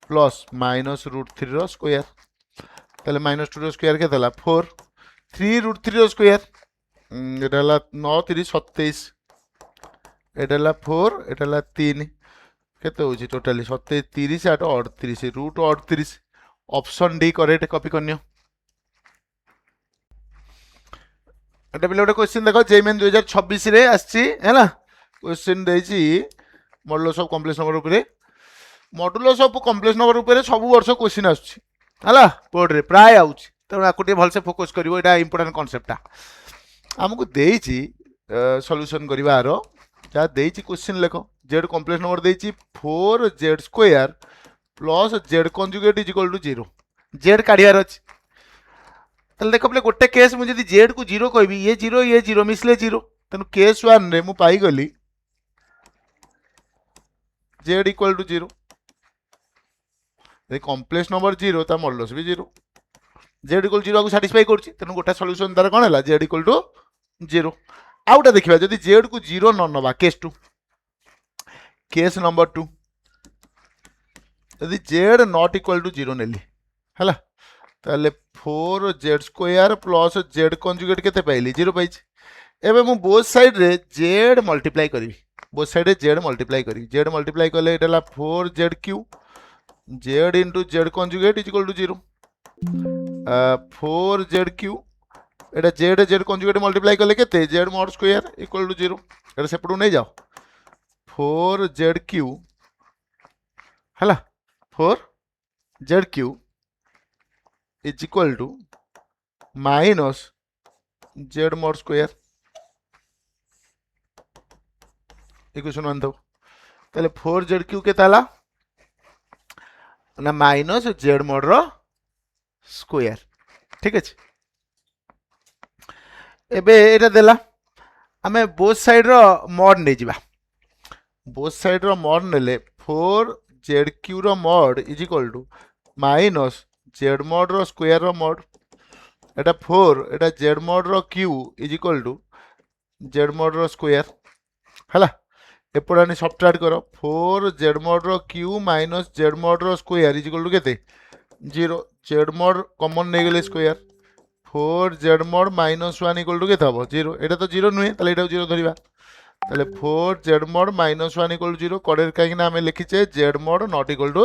प्लस -√3 रो स्क्वायर ताले -2 रो स्क्वायर केते हला 4 3√3 रो स्क्वायर एटा हला 9 3 27 एटा हला 4 एटा हला 3 केते होची totally 27 30 8 38 root 38 option D correct copy करनियो एटा बिले गोटे क्वेश्चन देखो जेईमेन 2026 रे आछि हैला क्वेश्चन देछि मॉडुलस ऑफ कॉम्प्लेक्स नंबर ऊपर मॉडुलस ऑफ कॉम्प्लेक्स नंबर ऊपर सब वर्ष क्वेश्चन आछि हैला बोर्ड रे प्राय आउछि त आकु टे भलसे फोकस करिवो एटा इंपोर्टेंट कांसेप्ट हमकु देछि सॉल्यूशन करबा आरो जा देछि क्वेश्चन लेखो जेड कॉम्प्लेक्स नंबर देछि 4z² plus z conjugate is equal to 0 z काढियार अछि तले देखो पले गोटे केस मु जदी जेड को 0 कहबी ये 0 मिसले 0 तनु केस 1 रे मु पाई गली जेड इक्वल टू 0 ए कॉम्प्लेक्स नंबर 0 ता मॉडुलस भी 0 जेड इक्वल 0 को सैटिस्फाई करछि तनु गोटा सॉल्यूशन तार कोन हला जेड इक्वल टू 0 आउटा देखिबा जदी जेड को 0 न नबा केस 2 केस नंबर 2 यदि जेड नॉट इक्वल टू 0 नेली हला ताले 4z² प्लस जेड कंजुगेट केते पाइली 0 पाइछि एबे मु बोथ साइड रे जेड मल्टीप्लाई करी बोथ साइड रे जेड मल्टीप्लाई करले एटाला 4z³ z into z conjugate is equal to 0 4z³ एटा जेड कंजुगेट मल्टीप्लाई करले केते z mod square equal to 0 एटा सेपटू नै जाओ 4z³ हला 4z³ is equal to minus z mod square equation 1 दो ताले 4z³ के ताला ना माइनस z mod रो स्क्वायर ठीक है एबे एटा देला हमें बोथ साइड रो मॉड नै जिबा बोथ साइड रो मॉड नेले 4z³ रो mod is equal to minus z mod रो स्क्वायर रो मॉड एटा 4 एटा जेड मॉड रो cube is equal to z mod रो स्क्वायर हला एपडानी सब्ट्रैक्ट करो 4 जेड मॉड रो क्यू माइनस जेड मॉड रो स्क्वायर इज इक्वल टू केते 0 जेड मॉड कॉमन नै गेले square 4 z mod minus 1 equal to केते हबो 0 एटा तो 0 नुहे ताले एटा 0 धरिबा ताले 4 z mod minus 1 equal to 0 कोडे काहे ना हमें लिखिचे z mod not equal to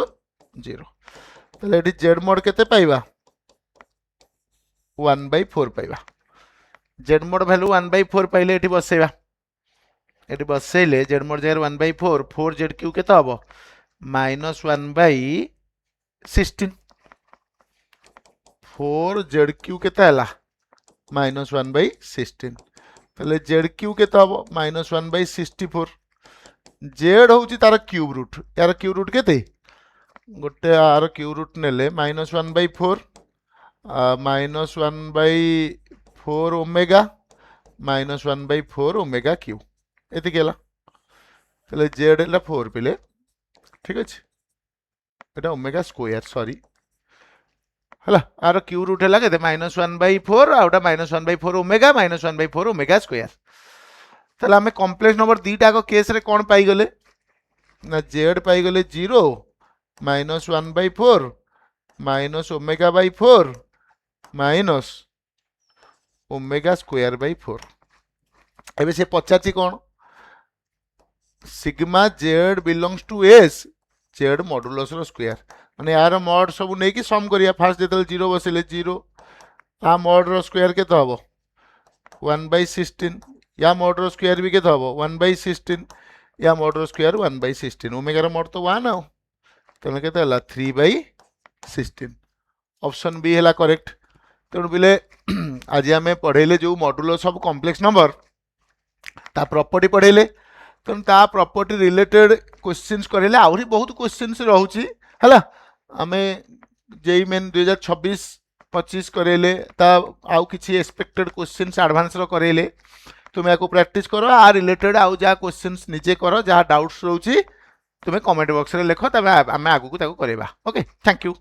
0 ताले एटी जेड मॉड केते पाइबा 1/4 पाइबा जेड मॉड वैल्यू 1/4 पाइले एटी बसेबा एटी बसेले जेड मॉड जगह 1/4 4z³ केते हबो -1/16 4z³ केते हला -1/16 ताले z³ केते हबो -1/64 जेड होउची तार क्यूब रूट यार क्यूब रूट केते गोटे आर क्यूब रूट नेले -1/4 -1/4 ओमेगा -1/4 ओमेगा क्यू एतिक है ताहले जेड है 4 पिले ठीक अच्छे এটা ओमेगा स्क्वायर सॉरी है आर क्यू रूट है के -1/4 आउटा -1/4 ओमेगा -1/4 ओमेगा स्क्वायर ताहले आमे कॉम्प्लेक्स नंबर दीटा को केस रे कोन पाई गले ना जेड पाई गले 0 -1/4 -ओमेगा/4 माइनस ओमेगा स्क्वायर बाई 4 एबे से पचाची कौन sigma z belongs to S z modulus रो स्क्वायर माने यार मॉड सब नहीं कि सम करिया फास्ट जेतल 0 बसिले 0 आ मॉड रो स्क्वायर केते हबो 1/16 या मॉड रो स्क्वायर भी केते हबो 1/16 या मॉड रो स्क्वायर 1/16 ओमेगा रो मॉड तो 1 आउ तने केते हला 3/16 ऑप्शन बी हला करेक्ट तेणु पिले आज आम पढ़ेले जो मॉडुलस ऑफ कॉम्प्लेक्स नंबर ता प्रॉपर्टी पढ़ेले तेणु ता प्रॉपर्टी रिलेटेड क्वेश्चंस करेले आहरी बहुत क्वेश्चंस रहउची हला आमे जेई मेन 2026-25 करेले ता आउ किछि एक्सपेक्टेड क्वेश्चंस एडवांस रो करेले तुम याको प्रैक्टिस करो आ रिलेटेड आउ जा क्वेश्चंस निजे करो जा डाउट्स रहउची तुमे कमेंट बॉक्स रे लिखो तबे आमे आगु को ताको करेबा ओके थैंक यू।